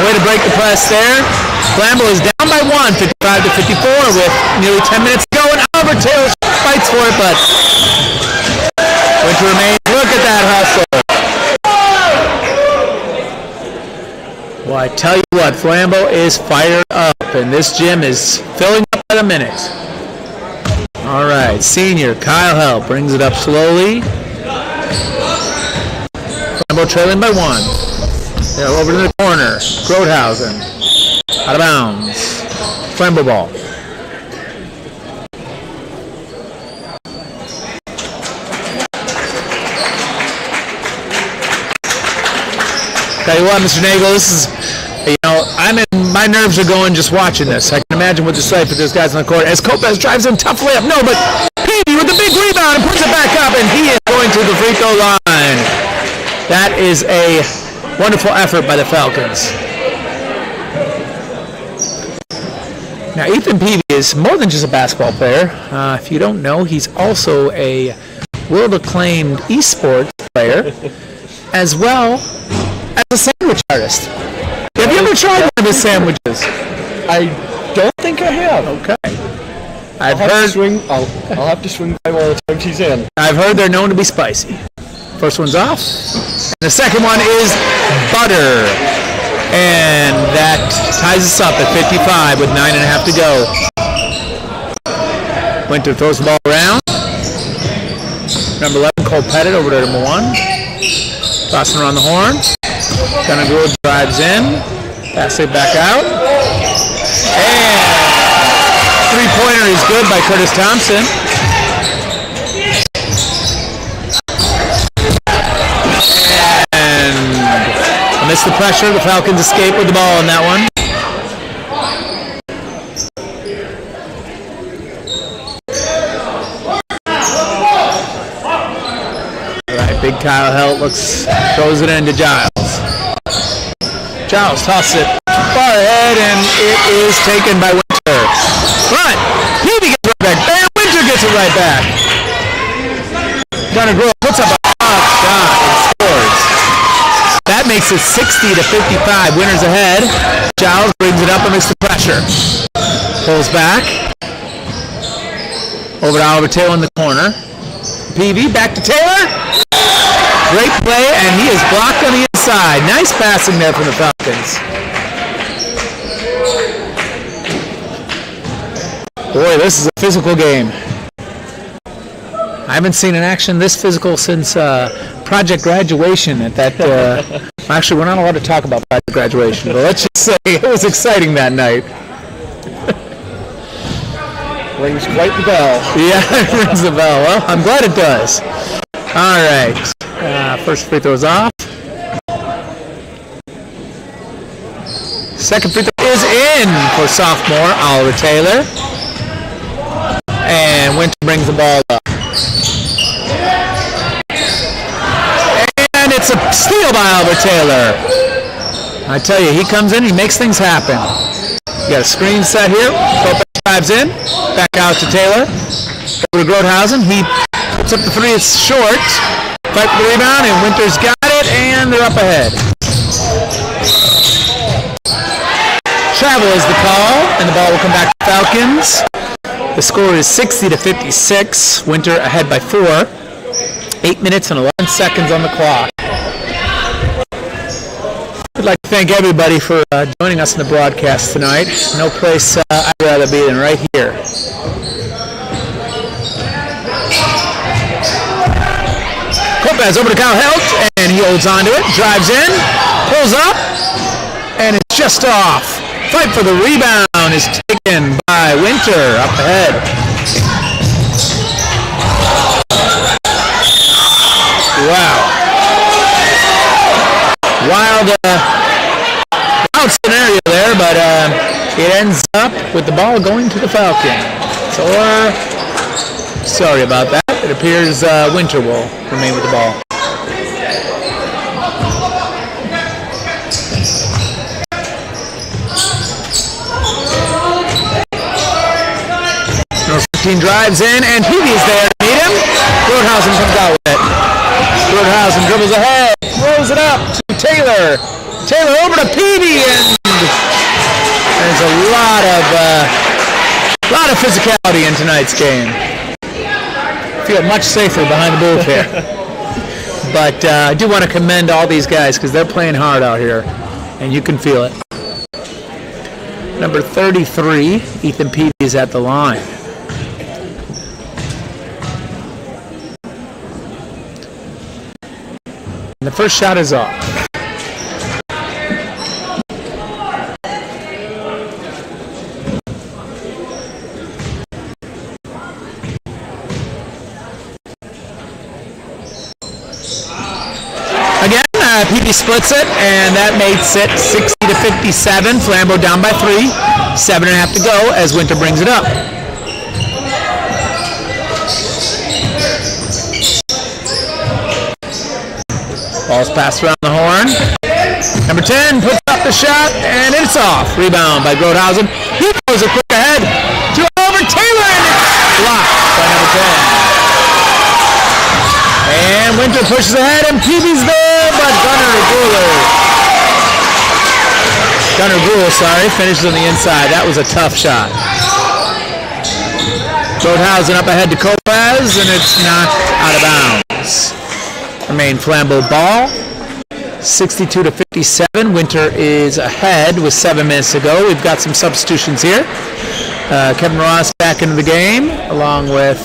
Way to break the press there. Flambeau is down by 1, 55-54, with nearly 10 minutes to go, and Oliver Taylor fights for it, but Winter remains. Look at that hustle. Well, I tell you what, Flambeau is fired up, and this gym is filling up by the minute. All right, senior Kyle Helt brings it up slowly. Flambeau trailing by 1. They're over to the corner. Broadhausen out of bounds. Flambeau ball. Tell you what, Mr. Nagel, this is, my nerves are going just watching this. I can imagine what it's like for those guys on the court. As Kopass drives in, tough layup. No, but Peavy with the big rebound and puts it back up, and he is going to the free throw line. That is a wonderful effort by the Falcons. Now, Ethan Peavy is more than just a basketball player. If you don't know, he's also a world-acclaimed esports player, as well as a sandwich artist. Have you ever tried one of his sandwiches? I don't think I have. Okay. I'll have to swing by one of the times he's in. I've heard they're known to be spicy. First one's off. And the second one is butter. And that ties us up at 55 with 9.5 to go. Winter throws the ball around. Number 11, Cole Pettit over to number 1. Tossing around the horn. Gunnar Gruhl drives in. Pass it back out. And three-pointer is good by Curtis Thompson. And amidst the pressure, the Falcons escape with the ball on that one. Big Kyle Helt throws it into Giles. Giles tosses it far ahead, and it is taken by Winter. But Peavy gets it right back, and Winter gets it right back. Gunnar Gruhl puts up a tough shot and scores. That makes it 60-55. Winter's ahead. Giles brings it up amidst the pressure. Pulls back. Over to Oliver Taylor in the corner. Peavy back to Taylor. Great play, and he is blocked on the inside. Nice passing there from the Falcons. Boy, this is a physical game. I haven't seen an action this physical since Project Graduation at that... actually, we're not allowed to talk about Project Graduation, but let's just say it was exciting that night. Rings quite the bell. Yeah, it rings the bell. Well, I'm glad it does. All right. First free throw's off. Second free throw is in for sophomore Oliver Taylor. And Winter brings the ball up. And it's a steal by Oliver Taylor. I tell you, he comes in, he makes things happen. You got a screen set here. Lopez drives in. Back out to Taylor. Over to Grothausen. He puts up the three. It's short. Fight for the rebound, and Winter's got it, and they're up ahead. Travel is the call, and the ball will come back to Falcons. The score is 60-56. Winter ahead by 4. 8 minutes and 11 seconds on the clock. I'd like to thank everybody for joining us in the broadcast tonight. No place I'd rather be than right here. Lopez over to Kyle Helt, and he holds on to it, drives in, pulls up, and it's just off. Fight for the rebound is taken by Winter up ahead. Wow. Wild scenario there, but it ends up with the ball going to the Falcons. Or, sorry about that. It appears Winter will remain with the ball. Number 15 drives in, and Peavy is there to meet him. Grothausen comes out with it. Grothausen dribbles ahead, throws it up to Taylor. Taylor over to Peavy, and there's a lot of physicality in tonight's game. Feel much safer behind the booth here. But I do want to commend all these guys because they're playing hard out here, and you can feel it. Number 33, Ethan Peavy is at the line. And the first shot is off. Again, Peavy splits it, and that makes it 60-57. Flambeau down by 3. 7.5 to go as Winter brings it up. Ball's passed around the horn. Number 10 puts up the shot, and it's off. Rebound by Grothausen. He throws it quick ahead to over Taylor, and it's blocked by number 10. And Winter pushes ahead, and Peavy's there, but Gunnar Gruhl, finishes on the inside. That was a tough shot. Grothausen up ahead to Lopez, and it's knocked out of bounds. Remain Flambeau ball. 62-57. Winter is ahead with 7 minutes to go. We've got some substitutions here. Kevin Ross back into the game, along with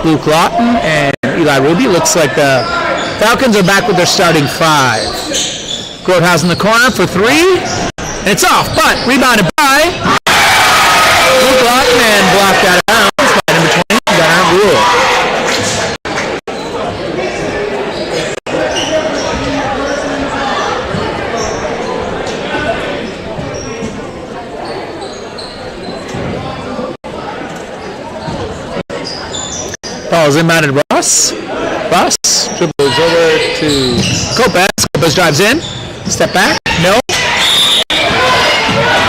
Luke Lawton and Eli Ruby. Looks like the Falcons are back with their starting 5. Grothausen in the corner for 3. And it's off, but rebounded by Luke Lawton and blocked out of bounds by number 20, Gunnar Rule. Ball is inbounded to Ross. Ross dribbles over to Kopez. Kopez drives in. Step back. No.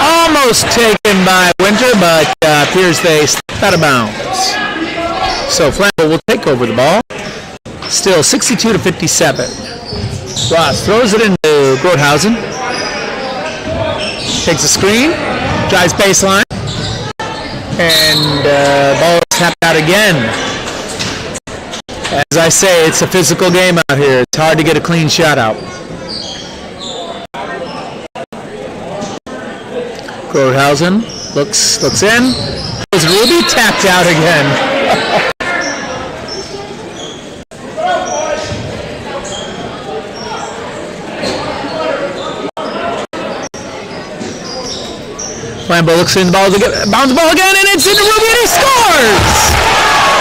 Almost taken by Winter, but appears they stepped out of bounds. So Flambeau will take over the ball. Still 62-57. Ross throws it into Grothausen. Takes a screen. Drives baseline. And ball is tapped out again. As I say, it's a physical game out here. It's hard to get a clean shot out. Grothausen looks in. Was Ruby tapped out again. Flambeau looks in, the ball again, bounce the ball again, and it's into Ruby, and he scores!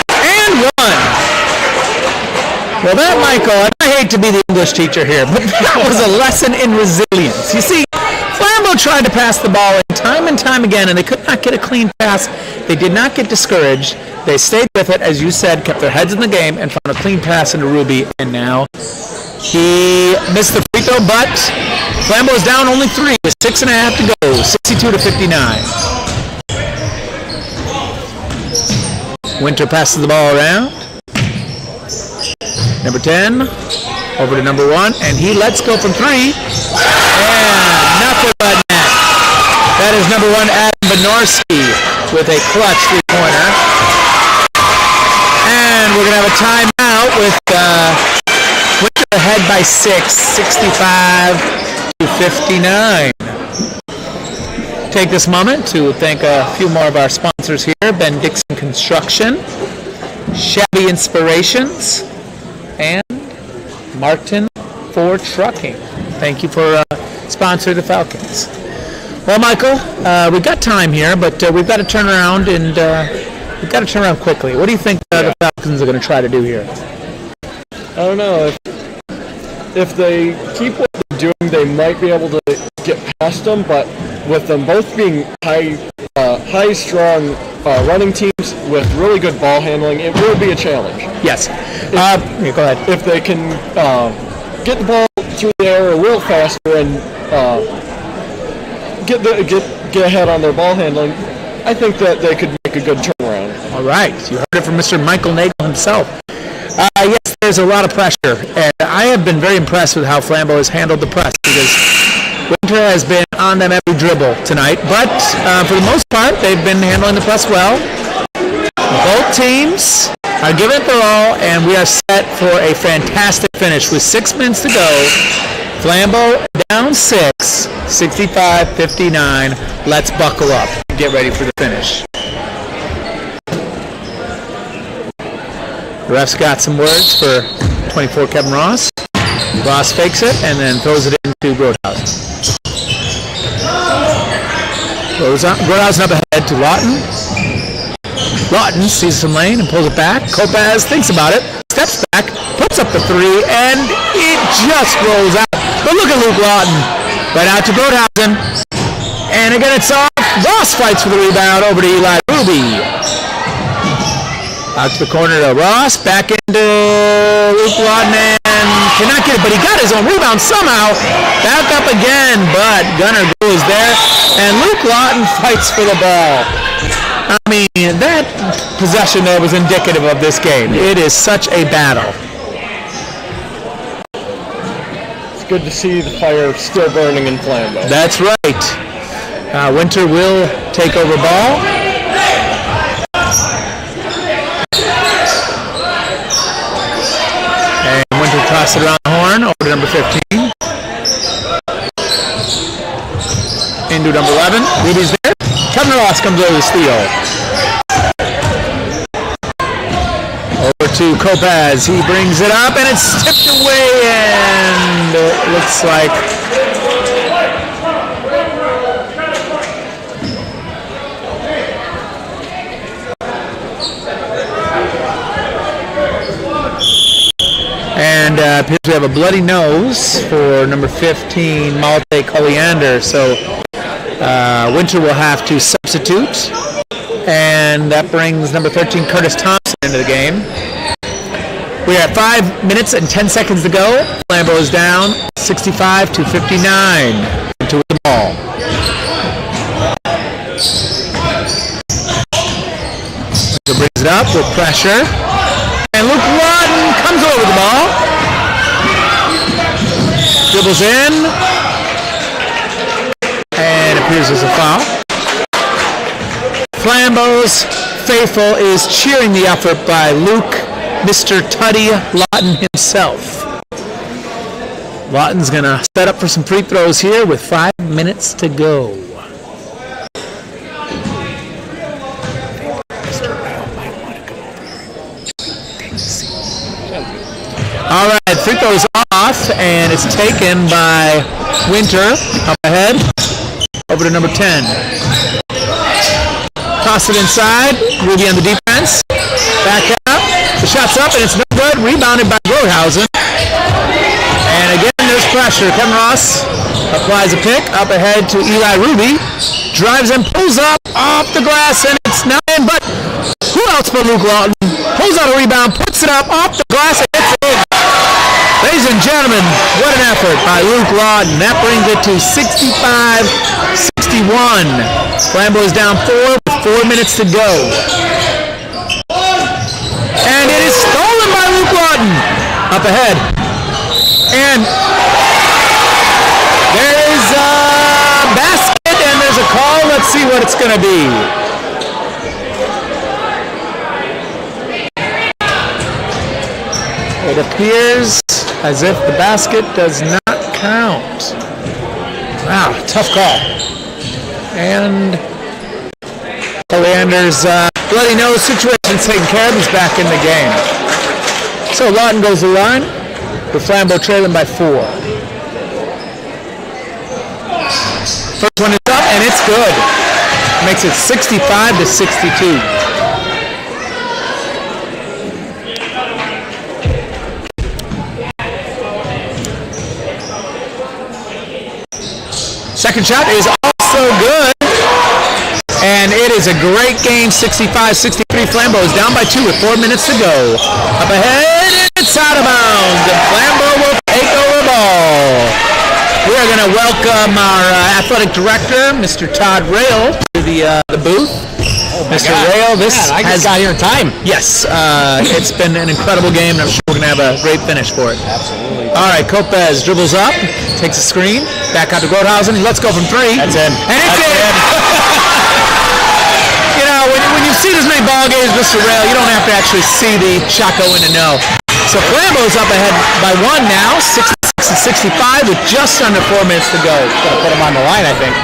And 1. Well, that, Michael, and I hate to be the English teacher here, but that was a lesson in resilience. You see, Flambeau tried to pass the ball time and time again, and they could not get a clean pass. They did not get discouraged. They stayed with it, as you said, kept their heads in the game, and found a clean pass into Ruby. And now he missed the free throw, but Flambeau is down only 3 with 6.5 to go, 62-59. Winter passes the ball around. Number 10, over to number 1, and he lets go from 3, and nothing but net. That is number 1, Adam Benorski, with a clutch three-pointer. And we're going to have a timeout with Winter ahead by 6, 65-59. Take this moment to thank a few more of our sponsors here, Ben Dixon Construction, Shabby Inspirations, and Martin Ford Trucking. Thank you for sponsoring the Falcons. Well, Michael, we've got time here, but we've got to turn around, and we've got to turn around quickly. What do you think the Falcons are going to try to do here? I don't know. If they keep what they're doing, they might be able to get past them, but with them both being high, strong running teams with really good ball handling, it will be a challenge. Yes. Yeah, go ahead. If they can get the ball through the air a little faster and get ahead on their ball handling, I think that they could make a good turnaround. All right. You heard it from Mr. Michael Nagel himself. Yes, there's a lot of pressure, and I have been very impressed with how Flambeau has handled the press, because Winter has been on them every dribble tonight, but for the most part, they've been handling the press well. Both teams are giving it their all, and we are set for a fantastic finish with 6 minutes to go. Flambeau down 6, 65-59. Let's buckle up and get ready for the finish. The ref's got some words for 24 Kevin Ross. Ross fakes it and then throws it into Grothausen. Grothausen up ahead to Lawton. Lawton sees some lane and pulls it back. Kopez thinks about it, steps back, puts up the 3, and it just rolls out. But look at Luke Lawton. Right out to Grothausen. And again it's off. Ross fights for the rebound over to Eli Ruby. Out to the corner to Ross, back into Luke Lawton, and cannot get it, but he got his own rebound somehow. Back up again, but Gunnar goes there, and Luke Lawton fights for the ball. I mean, that possession there was indicative of this game. It is such a battle. It's good to see the fire still burning in Flambeau. That's right. Winter will take over ball. Toss it around the horn, over to number 15. Into number 11. Ruby's there. Kevin Ross comes over the steal. Over to Lopez. He brings it up, and it's tipped away, and it looks like and appears we have a bloody nose for number 15, Malte Colliander. So Winter will have to substitute, and that brings number 13, Curtis Thompson, into the game. We are at 5 minutes and 10 seconds to go. Flambeau is down 65 to 59. Winter with the ball. Winter brings it up with pressure. And Luke Lawton comes over the ball. Dribbles in. And appears as a foul. Flambeau's faithful is cheering the effort by Luke, Mr. Tuddy Lawton himself. Lawton's going to set up for some free throws here with 5 minutes to go. All right, free throw is off, and it's taken by Winter. Up ahead, over to number 10. Toss it inside, Ruby on the defense. Back up, the shot's up, and it's no good. Rebounded by Grothausen. And again, there's pressure. Kevin Ross applies a pick. Up ahead to Eli Ruby. Drives and pulls up off the glass, and it's not in, but who else but Luke Lawton? Pulls out a rebound, puts it up off the glass, and it's in. Ladies and gentlemen, what an effort by Luke Lawton. That brings it to 65-61. Flambeau is down 4 with 4 minutes to go. And it is stolen by Luke Lawton. Up ahead. And there is a basket, and there's a call. Let's see what it's going to be. It appears as if the basket does not count. Wow, tough call. And Colliander's bloody nose situation taken care of. He's back in the game. So Lawton goes to the line with Flambeau trailing by 4. First one is up, and it's good. Makes it 65-62. Second shot is also good, and it is a great game, 65-63. Flambeau is down by 2 with 4 minutes to go. Up ahead, and it's out of bounds, and Flambeau will take over the ball. We are going to welcome our athletic director, Mr. Todd Rail, to the booth. Oh Mr. Rail, I just got here in time. Yes, it's been an incredible game, and I'm sure we're going to have a great finish for it. Absolutely. All right, Lopez dribbles up, takes a screen, back out to Grothausen. Let's go from 3. That's in. And it's in. You know, when you've seen as many ball games, Mr. Rail, you don't have to actually see the shot go in to know. So Flambeau's up ahead by 1 now, 66-65 with just under 4 minutes to go. Gonna put him on the line, I think.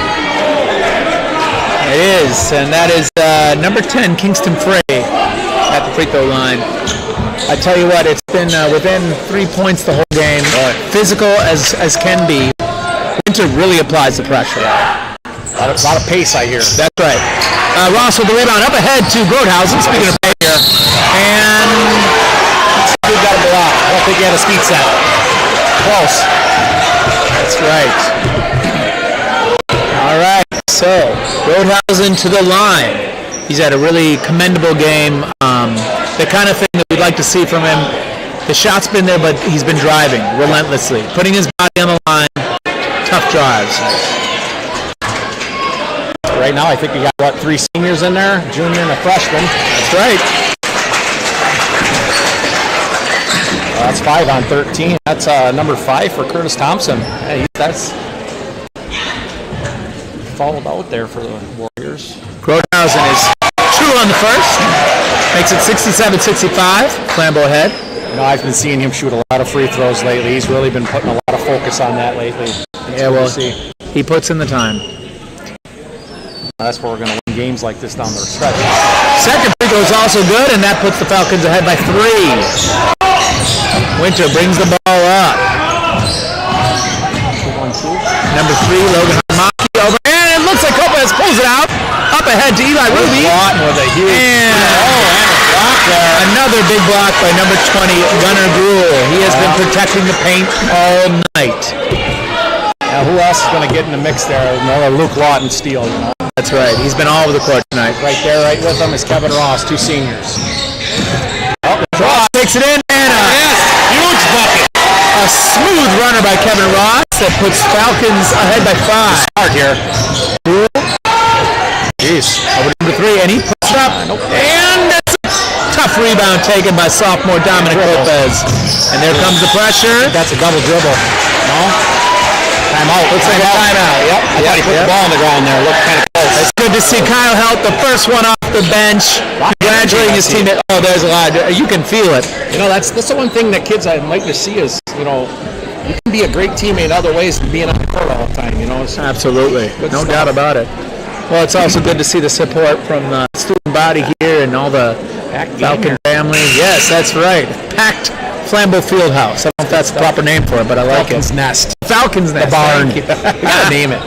It is, and that is number 10, Kingston Frey, at the free throw line. I tell you what, it's been within 3 points the whole game. Physical as can be. Winter really applies the pressure. A lot of pace, I hear. That's right. Ross with the rebound up ahead to Grothausen. Speaking of pace here, and He got a block. I don't think he had a speed set. Close. that's right. All right, so Grothausen to the line. He's had a really commendable game. The kind of thing that we'd like to see from him. The shot's been there, but he's been driving relentlessly, putting his body on the line. Tough drives. Right now, I think we got, 3 seniors in there, junior and a freshman. That's right. That's 5 on 13. That's number 5 for Curtis Thompson. Hey, that's followed out there for the Warriors. Grothausen is 2 on the first. Makes it 67-65. Flambeau ahead. You know, I've been seeing him shoot a lot of free throws lately. He's really been putting a lot of focus on that lately. Yeah, well, he puts in the time. that's where we're going to win games like this down the stretch. Second free throw is also good, and that puts the Falcons ahead by 3. Winter brings the ball up. Number 3, Logan Harmaki over, and it looks like Lopez pulls it out. Up ahead to Eli Ruby. With a huge And block there. another big block by number 20, Gunnar Gruhl. He has been protecting the paint all night. Now, who else is going to get in the mix there? Another Luke Lawton steal, you know. That's right. He's been all over the court tonight. Right there, right with him is Kevin Ross, 2 seniors. Ross takes it in, and Huge bucket. a smooth runner by Kevin Ross that puts Falcons ahead by 5. Start here. Jeez. Over to number 3, and he puts it up. And that's a tough rebound taken by sophomore Dominic Lopez. And there comes the pressure. That's a double dribble. No? Timeout. Looks like a timeout. Yep. I thought he put the ball on the ground there. Looked kind of close. It's good to see Kyle Helt, the first one off the bench, congratulating his teammate. Oh, there's a lot. You can feel it. You know, that's the one thing that kids I'd like to see is, you know, you can be a great teammate in other ways than being on the court all the time, you know. So Absolutely. No doubt about it. Well, it's also good to see the support from the student body here and all the Falcon family. Yes, that's right. Packed Flambeau Fieldhouse. I don't know if that's the proper name for it, but I like Falcon's it. Nest. Falcon's Nest. The barn. We gotta name it.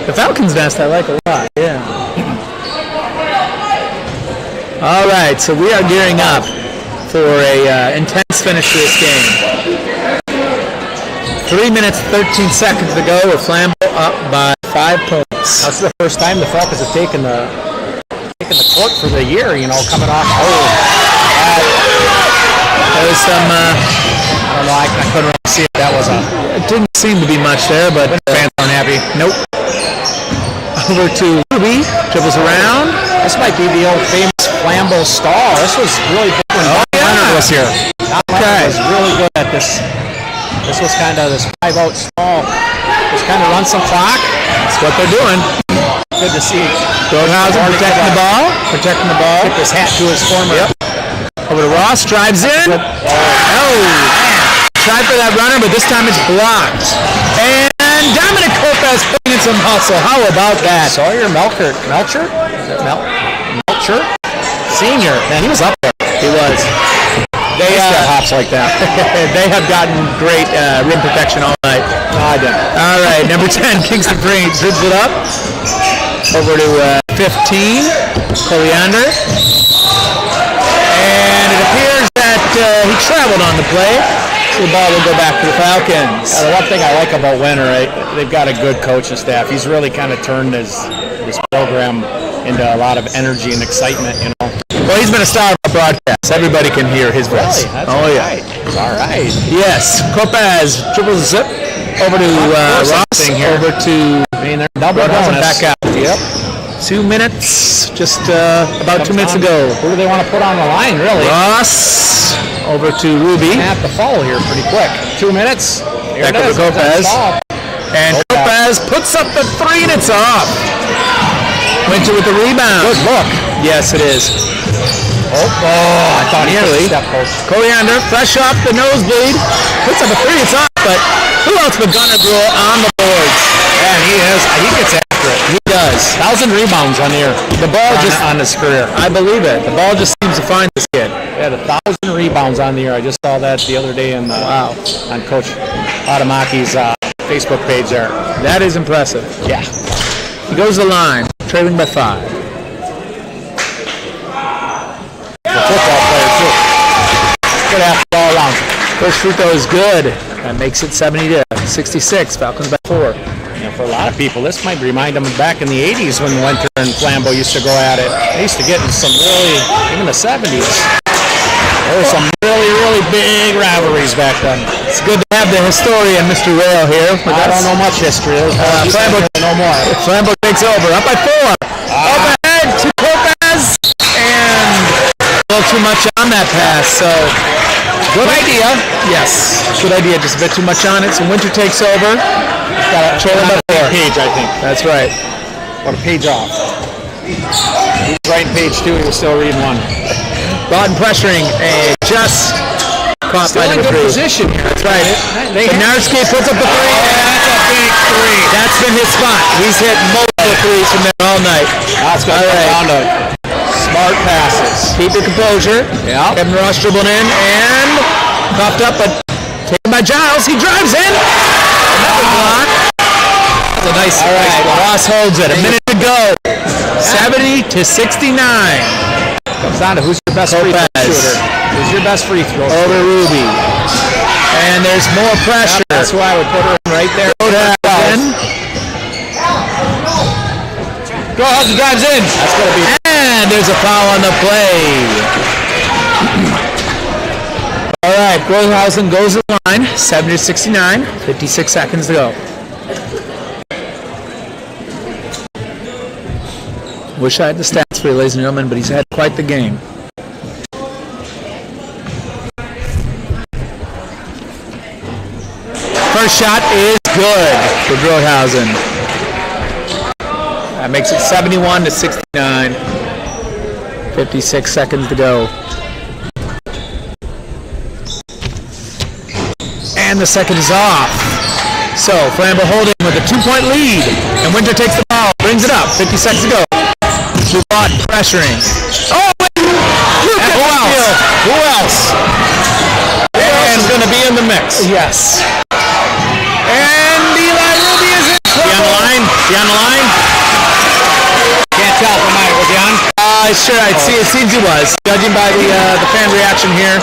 The Falcon's Nest I like a lot, yeah. All right, so we are gearing up for a intense finish to this game. 3 minutes, 13 seconds to go with Flambeau up by 5 points. That's the first time the Falcons have taken the court for the year, you know, coming off. There was some, I don't know, I couldn't really see it. That was it didn't seem to be much there, but fans aren't happy. nope. Over to Ruby, dribbles around. This might be the old famous Flambeau stall. This was really big when Don Leonard was here. Don Leonard was really good at this. This was kind of this 5-out stall. Just kind of run some clock. That's what they're doing. Good to see. Rodenhausen protecting the ball. Protecting the ball. Tip his hat to his former. Yep. Over to Ross, drives in. Tried for that runner, but this time it's blocked. And Dominic Lopez putting in some hustle. How about that? Sawyer Melcher? Is it Melcher? Senior. Man, he was up there. He was. They hops like that. They have gotten great rim protection all night. I didn't. All right, number 10, Kingston Green dribbles it up. Over to 15, Coliander. And it appears that he traveled on the play. So the ball will go back to the Falcons. The one thing I like about Winter, they've got a good coaching staff. He's really kind of turned his program into a lot of energy and excitement, you know. Well, he's been a star of our broadcast. Everybody can hear his voice. Really? That's all right. It's all right. Yes. Corpaz dribbles it over to Ross. Over to Double bonus. back out. Yep. 2 minutes. Just about 2 minutes ago. Who do they want to put on the line, really? Ross over to Ruby. Have to follow here pretty quick. 2 minutes. Here Back it over is. to Corpaz. And Corpaz. Corpaz puts up the 3 and it's off. Winter with the rebound. Good look. Yes, it is. I thought nearly. Coriander, fresh off the nosebleed, puts up a 3. It's off, but who else but Gunnar Gruhl on the boards? And he gets after it. He does. 1,000 rebounds on the year. The ball on his career. I believe it. The ball just seems to find this kid. He had 1,000 rebounds on the year. I just saw that the other day on Coach Adamaki's Facebook page there. That is impressive. Yeah. He goes to the line, trailing by 5. Football player too. Good after all around. First free throw is good. That makes it 70 to 66. Falcons by 4. You know, for a lot of people, this might remind them back in the 80s when Winter and Flambeau used to go at it. They used to get in some really, even the 70s. There were some really, really big rivalries back then. It's good to have the historian, Mr. Rail, here. I don't know much history. Flambeau no more. Flambeau takes over. Up by 4. Up ahead to Corpaz. And a little too much on that pass, so good idea. Yes, good idea. Just a bit too much on it. So Winter takes over. Trailing by 4. Page, I think. That's right. What a page off. He was writing page 2. He was still reading 1. Lawton pressuring. Just caught Still by in number good 3. position here. That's right. They Benarski puts up the 3. that's a big 3. That's been his spot. He's hit multiple couple of threes from there all night. That's going to come down to smart passes. Keep your composure. Yeah. Kevin Ross dribbling in and popped up, but taken by Giles. He drives in. Another block. That's a nice block. Ross holds it. A minute to go. 70-69. Comes down to who's your best free throw shooter. Who's your best free throw shooter? Over Ruby. And there's more pressure. Yep, that's who I would put her in right there. Grohausen drives in. That's going to be. And there's a foul on the play. All right, Grohausen goes to the line. 70-69. 56 seconds to go. Wish I had the stats for you, ladies and gentlemen, but he's had quite the game. First shot is good for Grohausen. That makes it 71-69. 56 seconds to go. And the second is off. So Flambeau holding with a 2-point lead. And Winter takes the ball, brings it up. 50 seconds to go. Dubot pressuring. Oh, who else? Who else? Who else is going to be in the mix? Yes. And Eli Ruby is in. Is he on the line? Is he on the line? Can't tell from my. Was he on? Sure, I'd see. It seems he was. Judging by the fan reaction here.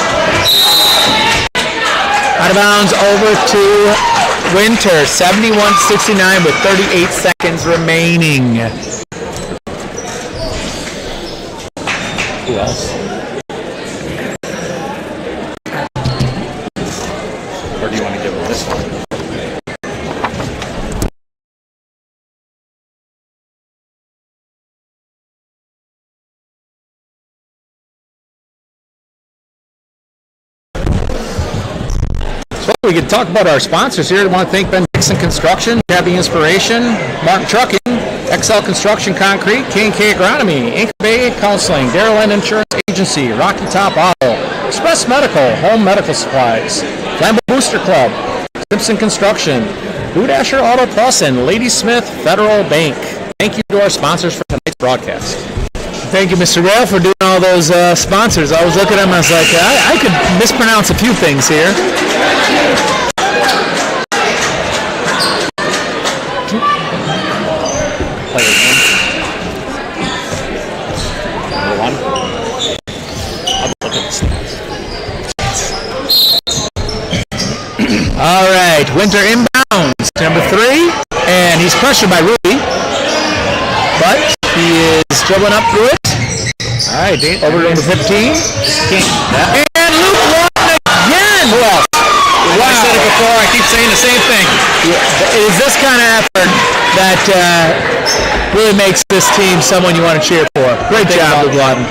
Out of bounds over to Winter. 71-69 with 38 seconds remaining. Who else? Or do you want to give him this one? So we could talk about our sponsors here. I want to thank Ben Dixon Construction, Cabby Inspiration, Martin Trucking, XL Construction Concrete, K&K Agronomy, Inc. Bay Counseling, Darrell End Insurance Agency, Rocky Top Auto, Express Medical, Home Medical Supplies, Flambeau Booster Club, Simpson Construction, Boot Asher Auto Plus, and Ladysmith Federal Bank. Thank you to our sponsors for tonight's broadcast. Thank you, Mr. Rail, for doing all those sponsors. I was looking at them, I was like, I could mispronounce a few things here. Number one. I'll look at the stats. All right, Winter inbounds. Number 3, and he's pressured by Ruby. But he is dribbling up through it. All right, Over to number 15. And Luke Lawton again. Who else? I said it before. I keep saying the same thing. It is this kind of effort that really makes this team someone you want to cheer for. Great job, Luke Lawton.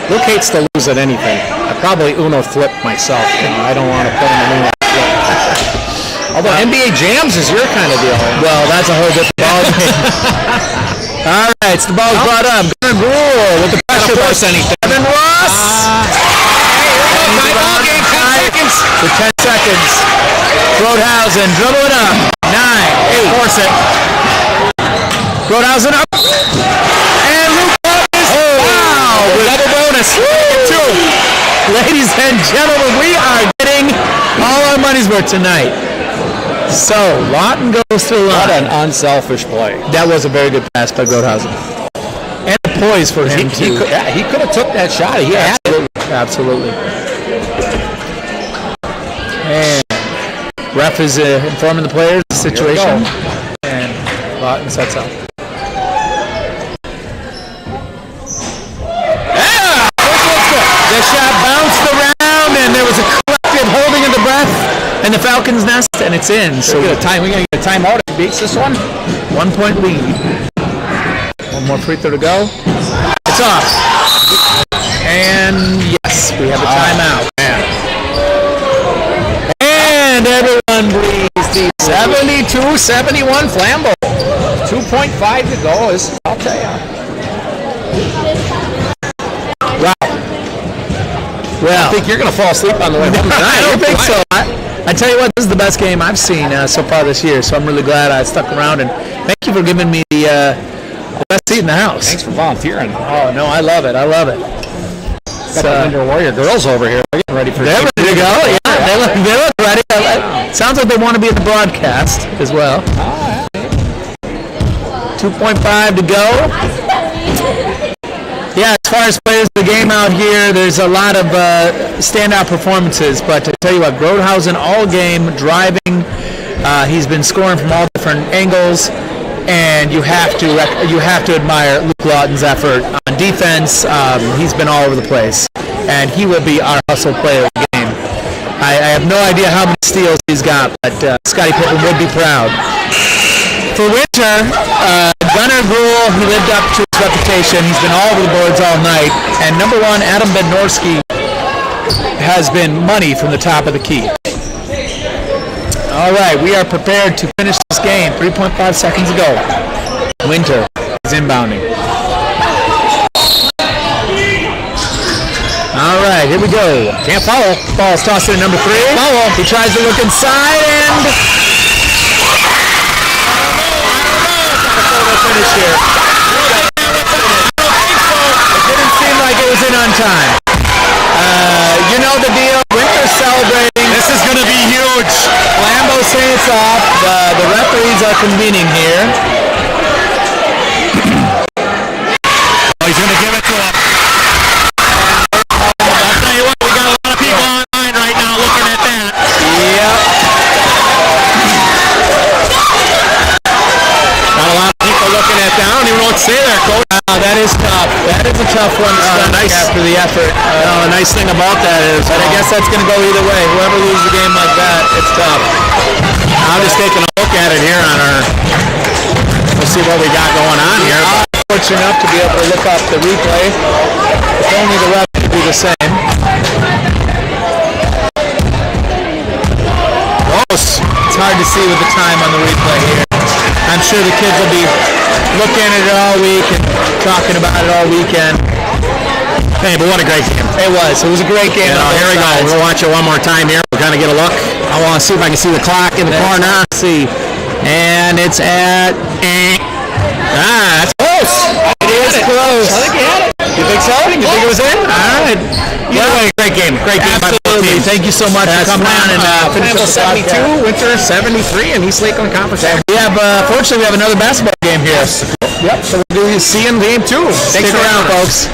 Luke hates to lose at anything. I probably Uno flipped myself. I don't want to put him in Uno flip. Although NBA Jams is your kind of deal. Well, that's a whole different ballgame. All right, so the ball's brought up. Gunnar Gruel with the pressure. Force anything. Kevin Ross. Ball game, 10 seconds. For 10 seconds. Grohausen dribbling up. 9, 8. Force it. Grohausen up. And Luke Lawton. Wow. With double bonus. 2. Ladies and gentlemen, we are getting all our money's worth tonight. So, Lawton goes to the line. What an unselfish play. That was a very good pass by Grohausen. And a poise for him, too. He could have took that shot. He had it. Absolutely. And ref is informing the players of the situation. And Lawton sets up. Yeah! The shot bounced around, and there was a collective holding of the breath in the Falcons' nest, and it's in. So We're going to get a timeout if he beats this one. 1-point lead. One more free throw to go. It's off. And yes, we have a timeout. And everyone breathes deep. 72-71 Flambeau. 2.5 to go. I'll tell you. Wow. Well, I think you're going to fall asleep on the way home tonight. I don't think so. I tell you what, this is the best game I've seen so far this year, so I'm really glad I stuck around, and thank you for giving me the best seat in the house. Thanks for volunteering. Oh, no, I love it. Got the Winter Warrior girls over here. They're getting ready for They're ready to go. Yeah, they look ready. Sounds like they want to be in the broadcast as well. 2.5 to go. Yeah, as far as players of the game out here, there's a lot of standout performances. But to tell you what, Grodhausen all game driving. He's been scoring from all different angles, and you have to admire Luke Lawton's effort on defense. He's been all over the place, and he will be our hustle player of the game. I have no idea how many steals he's got, but Scotty Pippen would be proud. For Winter, Gunnar Gruhl, he lived up to his reputation. He's been all over the boards all night. And number one, Adam Bednorski has been money from the top of the key. All right, we are prepared to finish this game. 3.5 seconds to go. Winter is inbounding. All right, here we go. Can't foul. Ball's tossed in at number 3. Foul. He tries to look inside and... finish here. It didn't seem like it was in on time. You know the deal. Winter's celebrating. This is going to be huge. Lambeau's saying it's off. The referees are convening here. Oh, he's going to give it to him. I'll tell you what, we got a lot of people online right now looking at that. Yep. Got a lot of people looking at that. I don't even know what to say there, Coach. That is tough. That is a tough one nice. after the effort. The nice thing about that is, But I guess that's going to go either way. Whoever loses a game like that, it's tough. I'm just taking a look at it here on our. Let's see what we got going on here. I'm fortunate enough to be able to look up the replay. If only the ref could do the same. Close. It's hard to see with the time on the replay here. I'm sure the kids will be looking at it all week and talking about it all weekend. Hey, but what a great game. It was. It was a great game. Here we go. We'll watch it one more time here. We're going to get a look. I want to see if I can see the clock in the corner. Let's see. And it's at... that's close. It is close. I think you had it. You think so? You think it was in? All right. Either way, great game. Great game by both Absolutely. teams. Thank you so much for coming on and finishing Flambeau up the 72, Winter 73, and East Lakeland Conference. We have, fortunately, we have another basketball game here. Yep, so we'll see you in game 2. Stick around, folks.